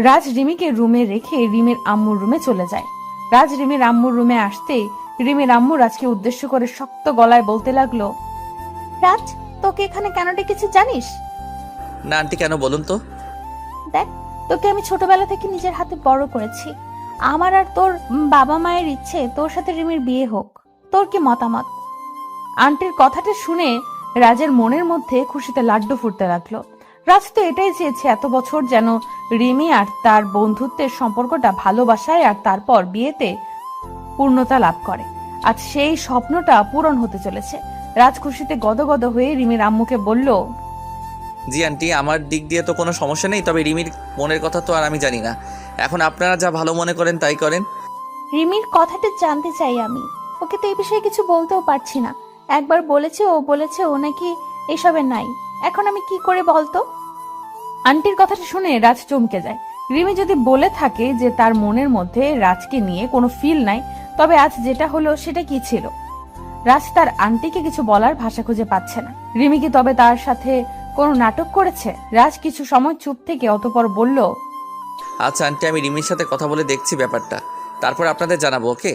রাজ রিমিকে রুমে রেখে রিমির আম্মুর রুমে চলে যায়। রাজ রিমির আম্মুর রুমে আসতেই রিমির আম্মু রাজকে উদ্দেশ্য করে শক্ত গলায় বলতে লাগলো, রাজ, তোকে এখানে কেন ডেকেছে জানিস? না আন্টি, কেন বলুন তো? দেখ, তোকে আমি ছোটবেলা থেকে নিজের হাতে বড় করেছি। আমার আর তোর বাবা মায়ের ইচ্ছে তোর সাথে রিমির বিয়ে হোক। তোর কি মতামত? আন্টির কথাটা শুনে রাজের মনের মধ্যে খুশিতে লাড্ডু ফুটতে লাগলো। রাজ তো এটাই চেয়েছে এত বছর, যেন রিমি আর তার বন্ধুত্বের সম্পর্কটা ভালোবাসায় আর তারপর বিয়েতে পূর্ণতা লাভ করে। আজ সেই স্বপ্নটা পূরণ হতে চলেছে। রাজ খুশিতে গদগদ হয়ে রিমির আম্মুকে বলল, জি আন্টি, আমার দিক দিয়ে তো কোনো সমস্যা নেই, তবে রিমির মনের কথা তো আর আমি জানি না। এখন আপনারা যা ভালো মনে করেন তাই করেন। রিমির কথাটা জানতে চাই আমি। ওকে তো এই বিষয়ে কিছু বলতেও পারছি না। একবার বলেছে ও নাকি এসবের নাই। এখন আমি কি করে বলতো? আন্টির কথাটা শুনে রাজ চমকে যায়। রিমি যদি বলে থাকে যে তার মনের মধ্যে রাজকে নিয়ে কোনো ফিল নাই, তবে আজ যেটা হলো সেটা কি ছিল? রাজ তার আন্টিকে কিছু বলার ভাষা খুঁজে পাচ্ছে না। রিমি কি তবে তার সাথে কোনো নাটক করেছে? রাজ কিছু সময় চুপ থেকে অতঃপর বলল, আচ্ছা আন্টি, আমি রিমির সাথে কথা বলে দেখছি ব্যাপারটা, তারপর আপনাদের জানাবো, ওকে?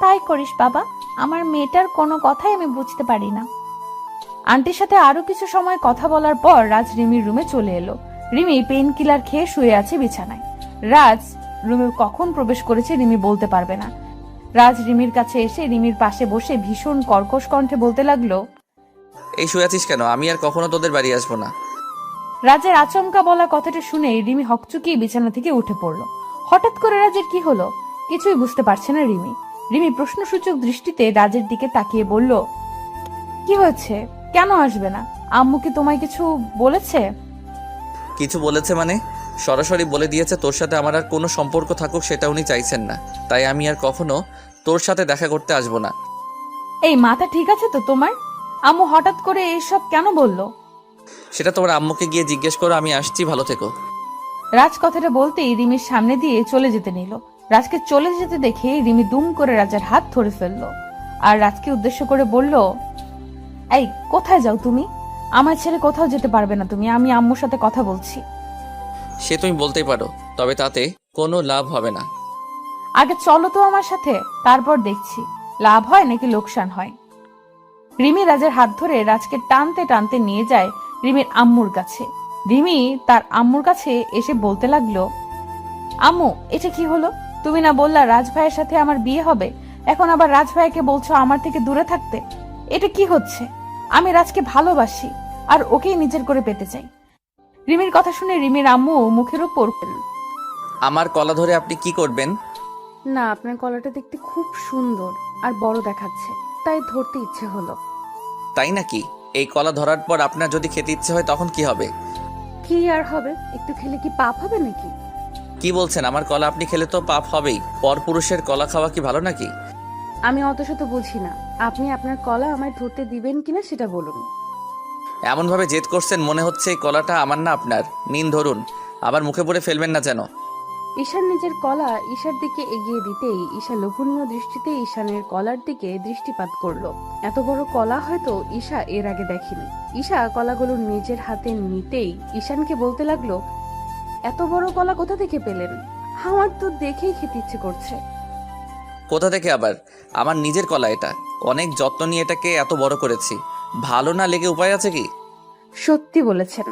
তাই করিস বাবা। আমার মেয়েটার কোনো কথাই আমি বুঝতে পারি না। আন্টির সাথে আরো কিছু সময় কথা বলার পর রাজ রিমির রুমে চলে এলো। রিমি পেইন কিলার খেয়ে শুয়ে আছে বিছানায়। রাজ রুমে কখন প্রবেশ করেছে রিমি বলতে পারবে না। রাজ রিমির কাছে এসে রিমির পাশে বসে ভীষণ কর্কশ কণ্ঠে বলতে লাগলো, এই শুয়ে আছিস কেন? আমি আর কখনো তোদের বাড়ি আসবো না। রাজের আচমকা বলা কথাটা শুনে রিমি হকচকিয়ে বিছানা থেকে উঠে পড়লো। হঠাৎ করে রাজের কি হলো কিছুই বুঝতে পারছে না রিমি। রিমি প্রশ্নসূচক দৃষ্টিতে রাজের দিকে তাকিয়ে বলল, কি হয়েছে? কেন আসবে না? আম্মু কি তোমায় কিছু বলেছে? কিছু বলেছে মানে? সরাসরি বলে দিয়েছে তোর সাথে আমার আর কোনো সম্পর্ক থাকুক সেটা উনি চাইছেন না, তাই আমি আর কখনো তোর সাথে দেখা করতে আসবো না। এই মাথা ঠিক আছে তো তোমার? আম্মু হঠাৎ করে এইসব কেন বললো? সেটা তোমার আম্মুকে গিয়ে জিজ্ঞেস করো, আমি আসছি, ভালো থেকো। রাজ কথাটা বলতেই রিমির সামনে দিয়ে চলে যেতে নিল। রাজকে চলে যেতে দেখে রিমি দুম করে রাজের হাত ধরে ফেললো আর রাজকে উদ্দেশ্য করে বলল, এই কোথায় যাও তুমি? আমার ছেড়ে কোথাও যেতে পারবে না তুমি। আমি আম্মুর সাথে কথা বলছি। সে তুমি বলতেই পারো, তবে তাতে কোনো লাভ হবে না। আগে চলো তো আমার সাথে, তারপর দেখছি লাভ হয় নাকি লোকসান হয়। রিমি রাজের হাত ধরে রাজকে টানতে টানতে নিয়ে যায় রিমির আম্মুর কাছে। রিমি তার আম্মুর কাছে এসে বলতে লাগলো, আম্মু এটা কি হলো? তুমি না বললা রাজ ভাইয়ের সাথে আমার বিয়ে হবে, এখন আবার রাজ ভাইকে বলছো আমার থেকে দূরে থাকতে। এটা কি হচ্ছে? আমি রাজকে ভালোবাসি আর ওকেই নিজের করে পেতে চাই। রিমির কথা শুনে রিমির আম্মু মুখের উপর আমার কলা ধরে আপনি কি করবেন? না, আপনার কলাটা দেখতে খুব সুন্দর আর বড় দেখাচ্ছে, তাই ধরতে ইচ্ছে হলো। তাই নাকি? এই কলা ধরার পর আপনার যদি খেতে ইচ্ছে হয় তখন কি হবে? কি আর হবে, একটু খেলে কি পাপ হবে নাকি? কি বলছেন? আমার কলা আপনি খেলে তো পাপ হবেই। পরপুরুষের কলা খাওয়া কি ভালো নাকি? আমি অত শত বুঝি না, আপনি আপনার কলা আমায় ধরতে দিবেন কিনা সেটা বলুন। এমনভাবে জেদ করছেন মনে হচ্ছে এই কলাটা আমার না আপনার। নিন ধরুন, আবার মুখে পড়ে ফেলবেন না যেন। ঈশান নিজের কলা ঈশার দিকে এগিয়ে দিতেই ঈশা লোভনীয় দৃষ্টিতে ঈশানের কলার দিকে দৃষ্টিপাত করলো। এত বড় কলা হয়তো ঈশা এর আগে দেখেনি। ঈশা কলাগুলো নিজের হাতে নিতেই ঈশানকে বলতে লাগলো, এত বড় কলা কোথা থেকে পেলেন? আমার তো দেখেই খেতে ইচ্ছে করছে। কোথা থেকে আবার? আমার নিজের কলা এটা। অনেক যত্ন নিয়ে এটাকে এত বড় করেছি। ভালো না লেগে উপায় আছে কি? সত্যি বলেছেন,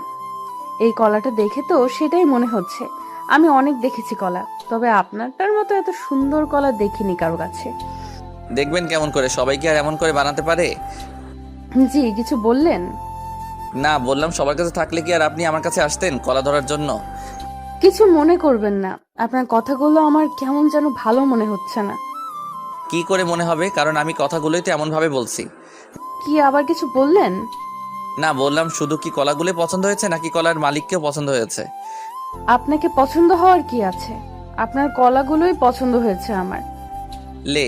এই কলাটা দেখে তো সেটাই মনে হচ্ছে। আমি অনেক দেখেছি কলা, তবে আপনারটার মতো এত সুন্দর কলা দেখিনি কারো কাছে। দেখবেন কেমন করে, সবাই কি আর এমন করে বানাতে পারে? জি, কিছু বললেন? না, বললাম সবার কাছে থাকলে কি আর আপনি আমার কাছে আসতেন কলা ধরার জন্য? কিছু মনে করবেন না, আপনার কথাগুলো আমার কেমন যেন ভালো মনে হচ্ছে না। কি করে মনে হবে? কারণ আমি কথাগুলোই তো এমনভাবে বলছি। কি আবার কিছু বললেন? না, বললাম শুধু কি কলাগুলো পছন্দ হয়েছে নাকি কলার মালিককেও পছন্দ হয়েছে? আপনাকে পছন্দ হওয়ার কি আছে, আপনার কলাগুলোই পছন্দ হয়েছে আমার। লে,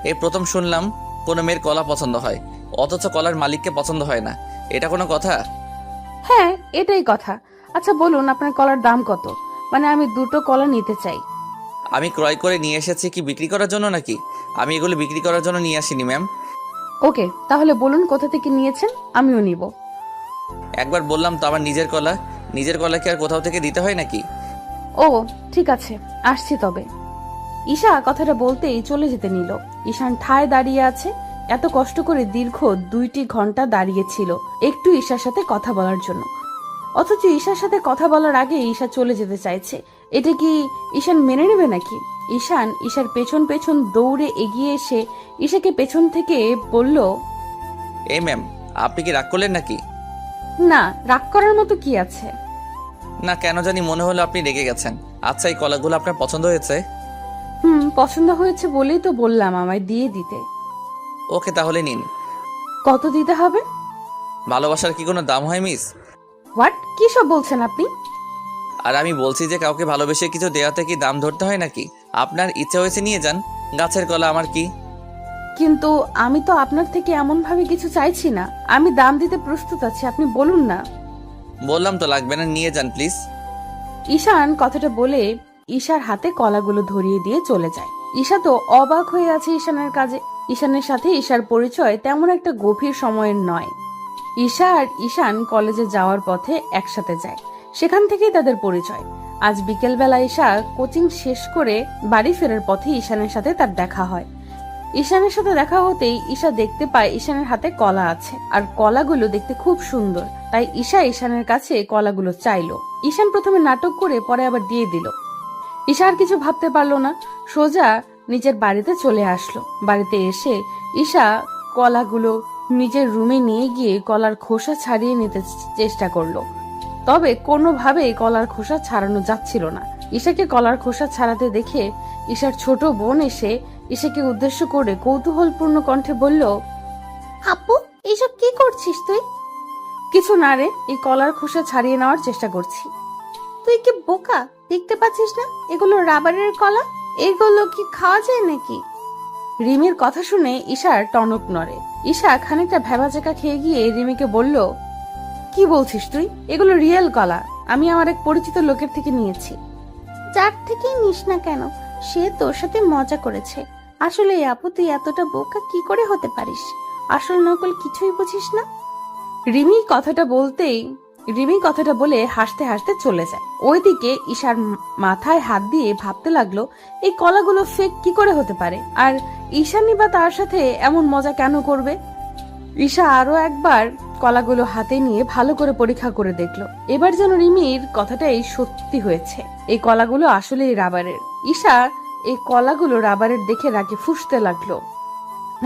এই প্রথম শুনলাম কোনো মেয়ের কলা পছন্দ হয় অথচ কলার মালিককে পছন্দ হয় না। এটা কোনো কথা? হ্যাঁ, এটাই কথা। আচ্ছা বলুন, আপনার কলার দাম কত? মানে আমি দুটো কলা নিতে চাই। আমি ক্রয় করে নিয়ে এসেছি কি বিক্রি করার জন্য নাকি? আমি এগুলো বিক্রি করার জন্য নিয়ে আসিনি ম্যাম। ওকে, তাহলে বলুন কোথা থেকে নিয়েছেন, আমিও নিব। একবার বললাম তো আমার নিজের কলা। নিজের কলা কি আর কোথাও থেকে দিতে হয় নাকি? ও ঠিক আছে, আসছি তবে। ঈশা কথাটা বলতেই চলে যেতে নিল। ঈশান ঠায় দাঁড়িয়ে আছে। এত কষ্ট করে দীর্ঘ 2টি ঘন্টা দাঁড়িয়েছিল একটু ঈশার সাথে কথা বলার জন্য, অথচ ঈশার সাথে কথা বলার আগে ঈশা চলে যেতে চাইছে। এটা কি ঈশান মেনে নেবে নাকি? ঈশান ঈশার পেছন পেছন দৌড়ে এগিয়ে এসে ঈশাকে পেছন থেকে বলল, এই ম্যাম, আপনি কি রাগ করলেন নাকি? না, রাগ করার মতো কি আছে? না, কেন জানি মনে হলো আপনি রেগে গেছেন। আচ্ছা, এই কলাগুলো আপনার পছন্দ হয়েছে? পছন্দ হয়েছে বলেই তো বললাম আমায় দিয়ে দিতে। ওকে, তাহলে নিন। কত দিতে হবে? ভালোবাসার কি কোনো দাম হয় মিস? হোয়াট, কি সব বলছেন আপনি? আর আমি বলছি যে কাউকে ভালোবেসে কিছু দেওয়াতে কি দাম ধরতে হয় নাকি? আপনার ইচ্ছা হয়েছে নিয়ে যান, গাছের কলা আমার কি। কিন্তু আমি তো আপনার থেকে এমন ভাবে কিছু চাইছি না। আমি দাম দিতে প্রস্তুত আছি, আপনি বলুন না। বললাম তো লাগবে না, নিয়ে যান প্লিজ। ঈশান কথাটা বলে ঈশার হাতে কলাগুলো ধরিয়ে দিয়ে চলে যায়। ঈশা তো অবাক হয়ে আছে ঈশানের কাজে। ঈশানের সাথে ঈশার পরিচয় তেমন একটা গভীর সময়ের নয়। ঈশা আর ঈশান কলেজে যাওয়ার পথে একসাথে যায়, সেখান থেকেই তাদের পরিচয়। আজ বিকেলবেলা ঈশা কোচিং শেষ করে বাড়ি ফেরার পথে ঈশানের সাথে তার দেখা হয়। ঈশানের সাথে দেখা হতেই ঈশা দেখতে পায় ঈশানের হাতে কলা আছে, আর কলাগুলো দেখতে খুব সুন্দর। তাই ঈশা ঈশানের কাছে কলাগুলো চাইলো। ঈশান প্রথমে নাটক করে পরে আবার দিয়ে দিল। ঈশা আর কিছু ভাবতে পারলো না, সোজা নিজের বাড়িতে চলে আসলো। বাড়িতে এসে ঈশা কলাগুলো নিজের রুমে নিয়ে গিয়ে কলার খোসা ছাড়িয়ে নিতে চেষ্টা করলো, তবে কোনোভাবেই কলার খোসা ছাড়ানো যাচ্ছিল না। ঈশাকে কলার খোসা ছাড়াতে দেখে ঈশার ছোট বোন এসে ঈশাকে উদ্দেশ্য করে কৌতূহলপূর্ণ কণ্ঠে বলল, আপু, এসব কি করছিস তুই? কিছু না রে, এই কলার খোসা ছাড়িয়ে নেওয়ার চেষ্টা করছি। তুই কি বোকা, দেখতে পাচ্ছিস না এগুলো রাবারের কলা? এগুলো কি খাওয়া যায় নাকি? রিমির কথা শুনে ঈশার টনক নড়ে। ঈশা খানিকটা ভ্যাবাচাকা খেয়ে গিয়ে রিমিকে বলল, কি বলছিস তুই? এগুলো রিয়েল কলা, আমি আমার এক পরিচিত লোকের থেকে নিয়েছি। যার থেকেই নিস না কেন, সে তোর সাথে মজা করেছে। আসলে আপু, তুই এতটা বোকা কি করে হতে পারিস? আসল নকল কিছুই বুঝিস না। রিমি কথাটা বলতেই রিমি কথাটা বলে হাসতে হাসতে চলে যায়। ওইদিকে ঈশার মাথায় হাত দিয়ে ভাবতে লাগলো এই কলাগুলো ফেক কি করে হতে পারে, আর ঈশানী বা তার সাথে এমন মজা কেন করবে। ঈশা আরো একবার কলাগুলো হাতে নিয়ে ভালো করে পরীক্ষা করে দেখলো। এবার যেন রিমির কথাটাই সত্যি হয়েছে, এই কলাগুলো আসলেই রাবারের। ঈশা এই কলাগুলো রাবারের দেখে রাগে ফুঁসতে লাগলো।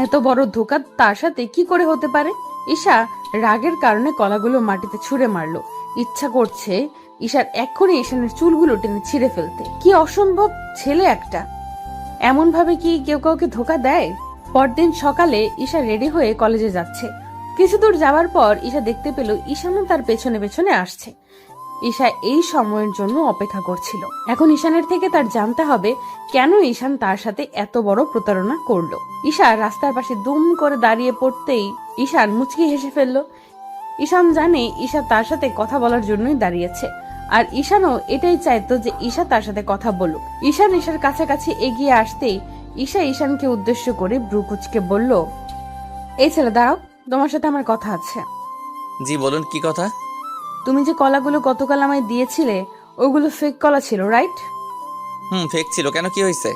এত বড় ধোঁকা তার সাথে কি করে হতে পারে। ঈশা রাগের কারণে কলাগুলো মাটিতে ছুঁড়ে মারলো। ইচ্ছা করছে ঈশার এক্ষুনি ঈশানের চুলগুলো টেনে ছিঁড়ে ফেলতে। কি অসম্ভব ছেলে একটা, এমন ভাবে কি কেউ কাউকে ধোঁকা দেয়। পরদিন সকালে ঈশা রেডি হয়ে কলেজে যাচ্ছে। কিছু দূর যাওয়ার পর ঈশা দেখতে পেল ঈশানও তার পেছনে পেছনে আসছে। ঈশা এই সময়ের জন্য অপেক্ষা করছিল। এখন ঈশানের থেকে তার জানতে হবে কেন ঈশান তার সাথে এত বড় প্রতারণা করলো। ঈশা রাস্তার পাশে দুম করে দাঁড়িয়ে পড়তেই ঈশান মুচকি হেসে ফেলল। ঈশান জানে ঈশা তার সাথে কথা বলার জন্যই দাঁড়িয়েছে, আর ঈশানও এটাই চাইতো যে ঈশা তার সাথে কথা বলুক। ঈশান ঈশার কাছাকাছি এগিয়ে আসতেই ঈশা ঈশানকে উদ্দেশ্য করে ভ্রু কুঁচকে বলল, এই ছেলে দাঁড়াও, তোমার সাথে আমার কথা আছে। জি বলুন, কি কথা? তুমি যে কলাগুলো গতকাল আমায় দিয়েছিলে ওগুলো ফেক কলা ছিল, রাইট? ফেক ছিল কেন, কি হয়েছে?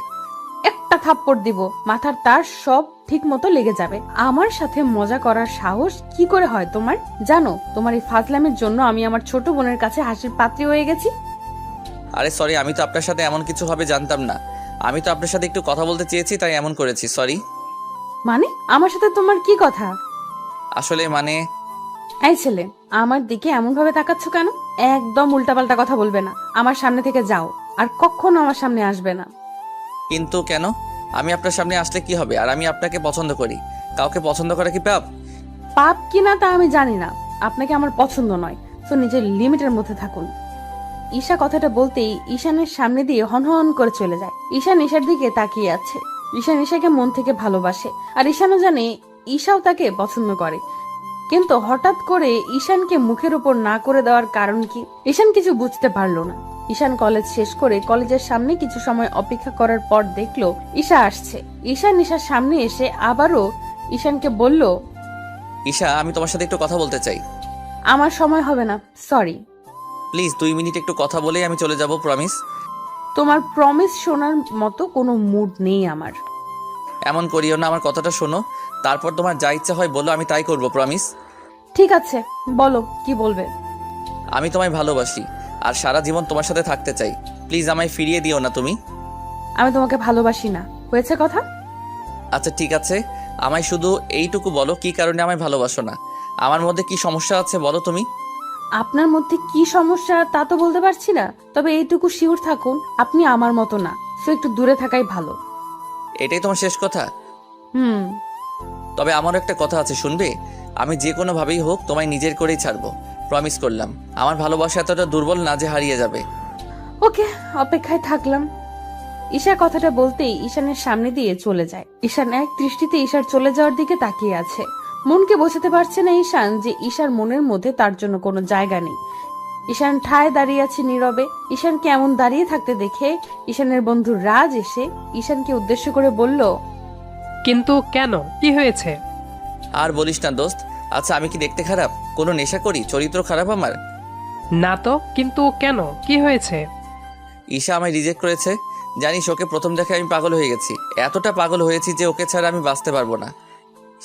একটা থাপ্পড় দিব, মাথার তার সব ঠিক মতো লেগে যাবে। আমার সাথে মজা করার সাহস কি করে হয় তোমার? জানো তোমার এই ফাজলামের জন্য আমি আমার ছোট বোনের কাছে হাসির পাত্রী হয়ে গেছি। আরে সরি, আমি তো আপনার সাথে এমন কিছু হবে জানতাম না। আমি তো আপনার সাথে একটু কথা বলতে চেয়েছি, তাই এমন করেছি, সরি। মানে আমার সাথে তোমার কি কথা? আসলে মানে এই ছেলে, আমার দিকে এমন ভাবে তাকাচ্ছ কেন? একদম উল্টাপাল্টা কথা বলবে না, আমার সামনে থেকে যাও, আর কখনো আমার সামনে আসবে না। কিন্তু কেন? আমি আপনার সামনে আসলে কি হবে? আর আমি আপনাকে পছন্দ করি। কাউকে পছন্দ করা কি পাপ? পাপ কিনা তা আমি জানি না, আপনাকে আমার পছন্দ নয়, তো নিজের লিমিটের মধ্যে থাকুন। ঈশা কথাটা বলতেই ঈশানের সামনে দিয়ে হনহন করে চলে যায়। ঈশান ঈশার দিকে তাকিয়ে আছে। ঈশান ঈশাকে মন থেকে ভালোবাসে, আর ঈশানও জানে ঈশাও তাকে পছন্দ করে। কিন্তু হঠাৎ করে ঈশানকে মুখের উপর না করে দেওয়ার কারণ কি? ঈশান কিছু বুঝতে পারলো না। ঈশান কলেজ শেষ করে কলেজের সামনে কিছু সময় অপেক্ষা করার পর দেখলো ঈশা আসছে। ঈশান ঈশার সামনে এসে আবারও ঈশানকে বলল, ঈশা, আমি তোমার সাথে একটু কথা বলতে চাই। আমার সময় হবে না, সরি। প্লিজ 2 মিনিট একটু কথা বলেই আমি চলে যাব, প্রমিস। তোমার প্রমিস শোনার মতো কোনো মুড নেই আমার। এমন করিও না, আমার কথাটা শোনো, তারপর তোমার যা ইচ্ছা হয় বলো, আমি তাই করব, প্রমিস। ঠিক আছে, বলো কি বলবে। আমি তোমায় ভালোবাসি আর সারা জীবন তোমার সাথে থাকতে চাই। প্লিজ আমায় ফিরিয়ে দিও না তুমি। আমি তোমাকে ভালোবাসি না, হয়েছে কথা। আচ্ছা ঠিক আছে, আমায় শুধু এইটুকু বলো, কি কারণে আমায় ভালোবাসো না? আমার মধ্যে কি সমস্যা আছে বলো তুমি। আপনার মধ্যে কি সমস্যা তা তো বলতে পারছি না, তবে এইটুকু শিওর থাকুন আপনি আমার মতো না, সো একটু দূরে থাকাই ভালো। এটাই তোমার শেষ কথা? তবে আমারও একটা কথা আছে, শুনবে? আমি যে কোনো ভাবেই হোক তোমায় নিজের করেই ছাড়বো, প্রমিস করলাম। আমার ভালোবাসা এতটা দুর্বল না যে হারিয়ে যাবে। ওকে, অপেক্ষায় থাকলাম। ঈশা কথাটা বলতেই ঈশানের সামনে দিয়ে চলে যায়। ঈশান এক দৃষ্টিতে ঈশার চলে যাওয়ার দিকে তাকিয়ে আছে। মনকে বোঝাতে পারছে না ঈশান যে ঈশার মনের মধ্যে তার জন্য কোনো জায়গা নেই। ঈশান ঠায় দাঁড়িয়ে আছে নীরবে। ঈশানকে এমন দাঁড়িয়ে থাকতে দেখে ঈশানের বন্ধু রাজ এসে ঈশানকে উদ্দেশ্য করে বলল, কিন্তু কেন, কি হয়েছে? আর বলিস না দোস্ত। আচ্ছা আমি কি দেখতে খারাপ? কোনো নেশা করি? চরিত্র খারাপ আমার? না তো, কিন্তু কেন, কি হয়েছে? ঈশা আমায় রিজেক্ট করেছে। জানিস, ওকে প্রথম দেখে আমি পাগল হয়ে গেছি। এতটা পাগল হয়েছি যে ওকে ছাড়া আমি বাঁচতে পারবো না।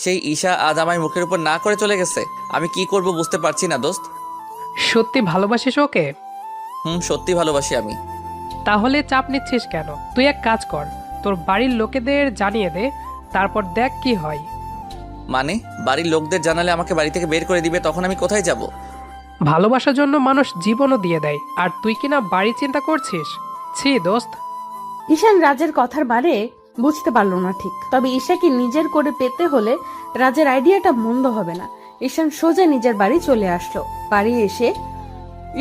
সেই ঈশা আজ আমায় মুখের উপর না করে চলে গেছে। আমি কি করব বুঝতে পারছি না দোস্ত। সত্যি ভালোবাসিস ওকে? সত্যি ভালোবাসি আমি। তাহলে চাপ নিচ্ছিস কেন? তুই এক কাজ কর, তোর বাড়ির লোকেদের জানিয়ে দে, তারপর দেখ কি হয়। মানে বাড়ির লোকদের জানালে আমাকে বাড়ি থেকে বের করে দিবে, তখন আমি কোথায় যাব? ভালোবাসার জন্য মানুষ জীবনও দিয়ে দেয়, আর তুই কিনা বাড়ি চিন্তা করছিস? ছি দোস্ত। ঈশান রাজের কথার বারে বুঝতে পারলো না ঠিক, তবে ঈশাকে নিজের করে পেতে হলে রাজের আইডিয়াটা মন্দ হবে না। ঈশান সোজা নিজের বাড়ি চলে আসলো। বাড়ি এসে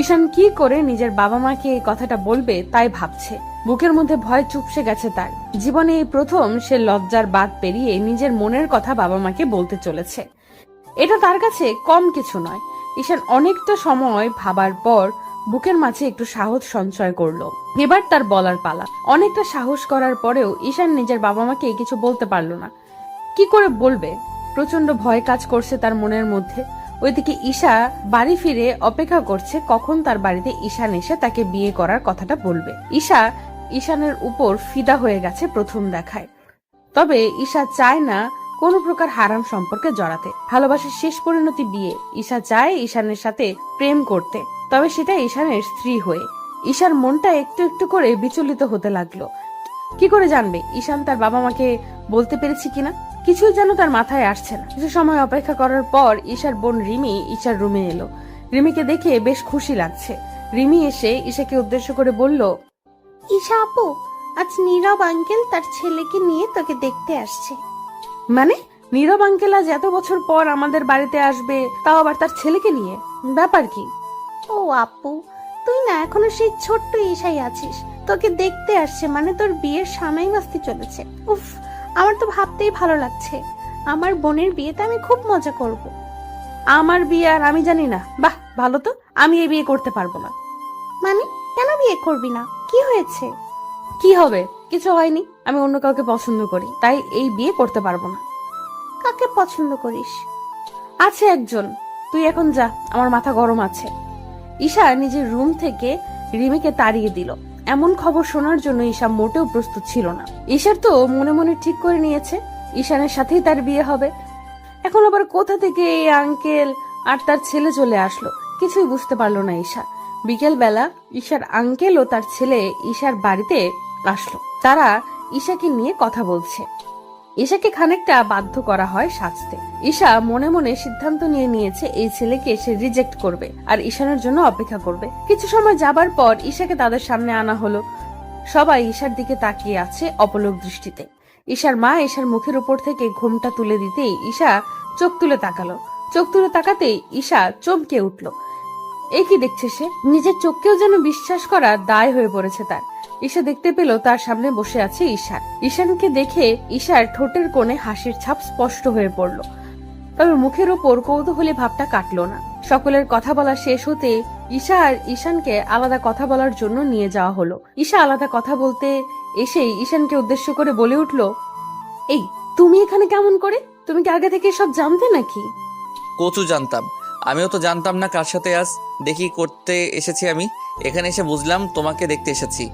ঈশান কি করে নিজের বাবা মাকে এই কথাটা বলবে তাই ভাবছে। বুকের মধ্যে ভয় চুপসে গেছে তার। জীবনে এই প্রথম সে লজ্জার বাঁধ পেরিয়ে নিজের মনের কথা বাবা মাকে বলতে চলেছে। এটা তার কাছে কম কিছু নয়। ঈশান অনেকটা সময় ভাবার পর বুকের মাঝে একটু সাহস সঞ্চয় করলো। এবার তার বলার পালা। অনেকটা সাহস করার পরেও ঈশান নিজের বাবা মাকে কিছু বলতে পারলো না। কি করে বলবে? প্রচন্ড ভয় কাজ করছে তার মনের মধ্যে। ওইদিকে ঈশা বাড়ি ফিরে অপেক্ষা করছে কখন তার বাড়িতে ঈশান এসে তাকে বিয়ে করার কথাটা বলবে। ঈশানের উপর ফিদা হয়ে গেছে প্রথম দেখায়। তবে ঈশা চায় না কোনো প্রকার হারাম সম্পর্কে জড়াতে। ভালোবাসার শেষ পরিণতি বিয়ে। ঈশা চায় ঈশানের সাথে প্রেম করতে, তবে সেটা ঈশানের স্ত্রী হয়ে। ঈশার মনটা একটু একটু করে বিচলিত হতে লাগলো। কি করে জানবে ঈশান তার বাবা মাকে বলতে পেরেছে কিনা? কিছুই যেন তার মাথায় আসছে না। কিছু সময় অপেক্ষা করার পর ঈশার বোন রিমি ঈশার রুমে এলো। রিমিকে দেখে বেশ খুশি লাগছে। রিমি এসে ঈশাকে উদ্দেশ্য করে বলল, ঈশা আপু, আজ নীরব আঙ্কেল তার ছেলেকে নিয়ে তোকে দেখতে আসছে। মানে নীরব আঙ্কেল আজ এত বছর পর আমাদের বাড়িতে আসবে, তাও আবার তার ছেলেকে নিয়ে? ব্যাপার কি? ও আপু, তুই না এখনো সেই ছোট্ট ঈশাই আছিস। তোকে দেখতে আসছে মানে তোর বিয়ের সামাই বাস্তি চলেছে। উফ, আমার তো ভাবতেই ভালো লাগছে। আমার বোনের বিয়েতে আমি খুব মজা করব। আমার বিয়ে আর আমি জানি না। বাহ, ভালো তো। আমি এই বিয়ে করতে পারবো না। মানে কেন বিয়ে করবি না? কি হয়েছে? কি হবে? কিছু হয়নি। আমি অন্য কাউকে পছন্দ করি, তাই এই বিয়ে করতে পারবো না। কাকে পছন্দ করিস? আছে একজন। তুই এখন যা, আমার মাথা গরম আছে। ঈশা নিজের রুম থেকে রিমিকে তাড়িয়ে দিল। এমন খবর শোনার জন্য ঈশা মোটেও প্রস্তুত ছিল না। ঈশার তো মনে মনে ঠিক করে নিয়েছে ঈশানের সাথেই তার বিয়ে হবে। এখন আবার কোথা থেকে এই আঙ্কেল আর তার ছেলে চলে আসলো, কিছুই বুঝতে পারলো না ঈশা। বিকেল বেলা ঈশার আঙ্কেল ও তার ছেলে ঈশার বাড়িতে আসলো। তারা ঈশাকে নিয়ে কথা বলছে। ঈশাকে খানিকটা বাধ্য করা হয় সাজতে। ঈশা মনে মনে সিদ্ধান্ত নিয়ে নিয়েছে এই ছেলেকে সে রিজেক্ট করবে আর ঈশানের জন্য অপেক্ষা করবে। কিছু সময় যাবার পর ঈশাকে তাদের সামনে আনা হলো। সবাই ঈশার দিকে তাকিয়ে আছে অপলক দৃষ্টিতে। ঈশার মা ঈশার মুখের উপর থেকে ঘোমটা তুলে দিতেই ঈশা চোখ তুলে তাকালো। চোখ তুলে তাকাতেই ঈশা চমকে উঠল। এ কি দেখছে সে? নিজের চোখকেও যেন বিশ্বাস করা দায় হয়ে পড়েছে তার। ঈশা দেখতে পেল তার সামনে বসে আছে ঈশান। ঈশানকে দেখে ঈশার ঠোঁটের কোণে হাসির ছাপ স্পষ্ট হয়ে পড়ল, তবে মুখের ওপর কৌতূহলী ভাবটা কাটলো না। সকলের কথা বলা শেষ হতে ঈশা আর ঈশানকে আলাদা কথা বলার জন্য নিয়ে যাওয়া হলো। ঈশা আলাদা কথা বলতে এসেই ঈশানকে উদ্দেশ্য করে বলে উঠল, এই তুমি এখানে কেমন করে? তুমি কি আগে থেকে সব জানতে নাকি? কচু জানতাম। আমিও তো জানতাম না কার সাথে আজ দেখি করতে এসেছি। আমি এখানে এসে বুঝলাম তোমাকে দেখতে এসেছি।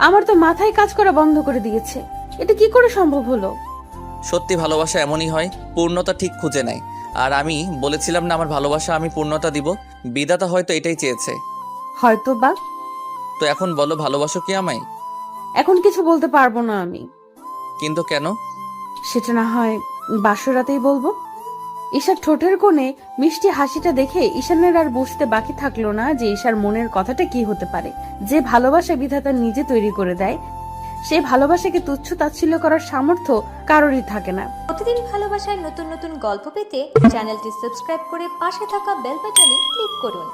আমার তো মাথায় কাজ করা বন্ধ করে দিয়েছে। এটা কি করে সম্ভব হলো? সত্যি ভালোবাসা এমনই হয়, পূর্ণতা ঠিক খুঁজে নেয়। আর আমি বলেছিলাম না আমার ভালোবাসা আমি পূর্ণতা দিব। বিধাতা হয়তো এটাই চেয়েছে। হয়তো বা। তো এখন বলো, ভালোবাসো কি আমায়? এখন কিছু বলতে পারবো না আমি। কিন্তু কেন? সেটা না হয় বাসরাতেই বলবো। ঈশার ঠোঁটের কোণে মিষ্টি হাসিটা দেখে ঈশানের আর বুঝতে বাকি থাকলো না যে ঈশার মনের কথাটা কি হতে পারে। যে ভালোবাসা বিধাতা নিজে তৈরি করে দেয়, সেই ভালোবাসাকে তুচ্ছ তাচ্ছিল্য করার সামর্থ্য কারোরই থাকে না। প্রতিদিন ভালোবাসার নতুন নতুন গল্প পেতে চ্যানেলটি সাবস্ক্রাইব করে পাশে থাকা বেল বাটনে ক্লিক করুন।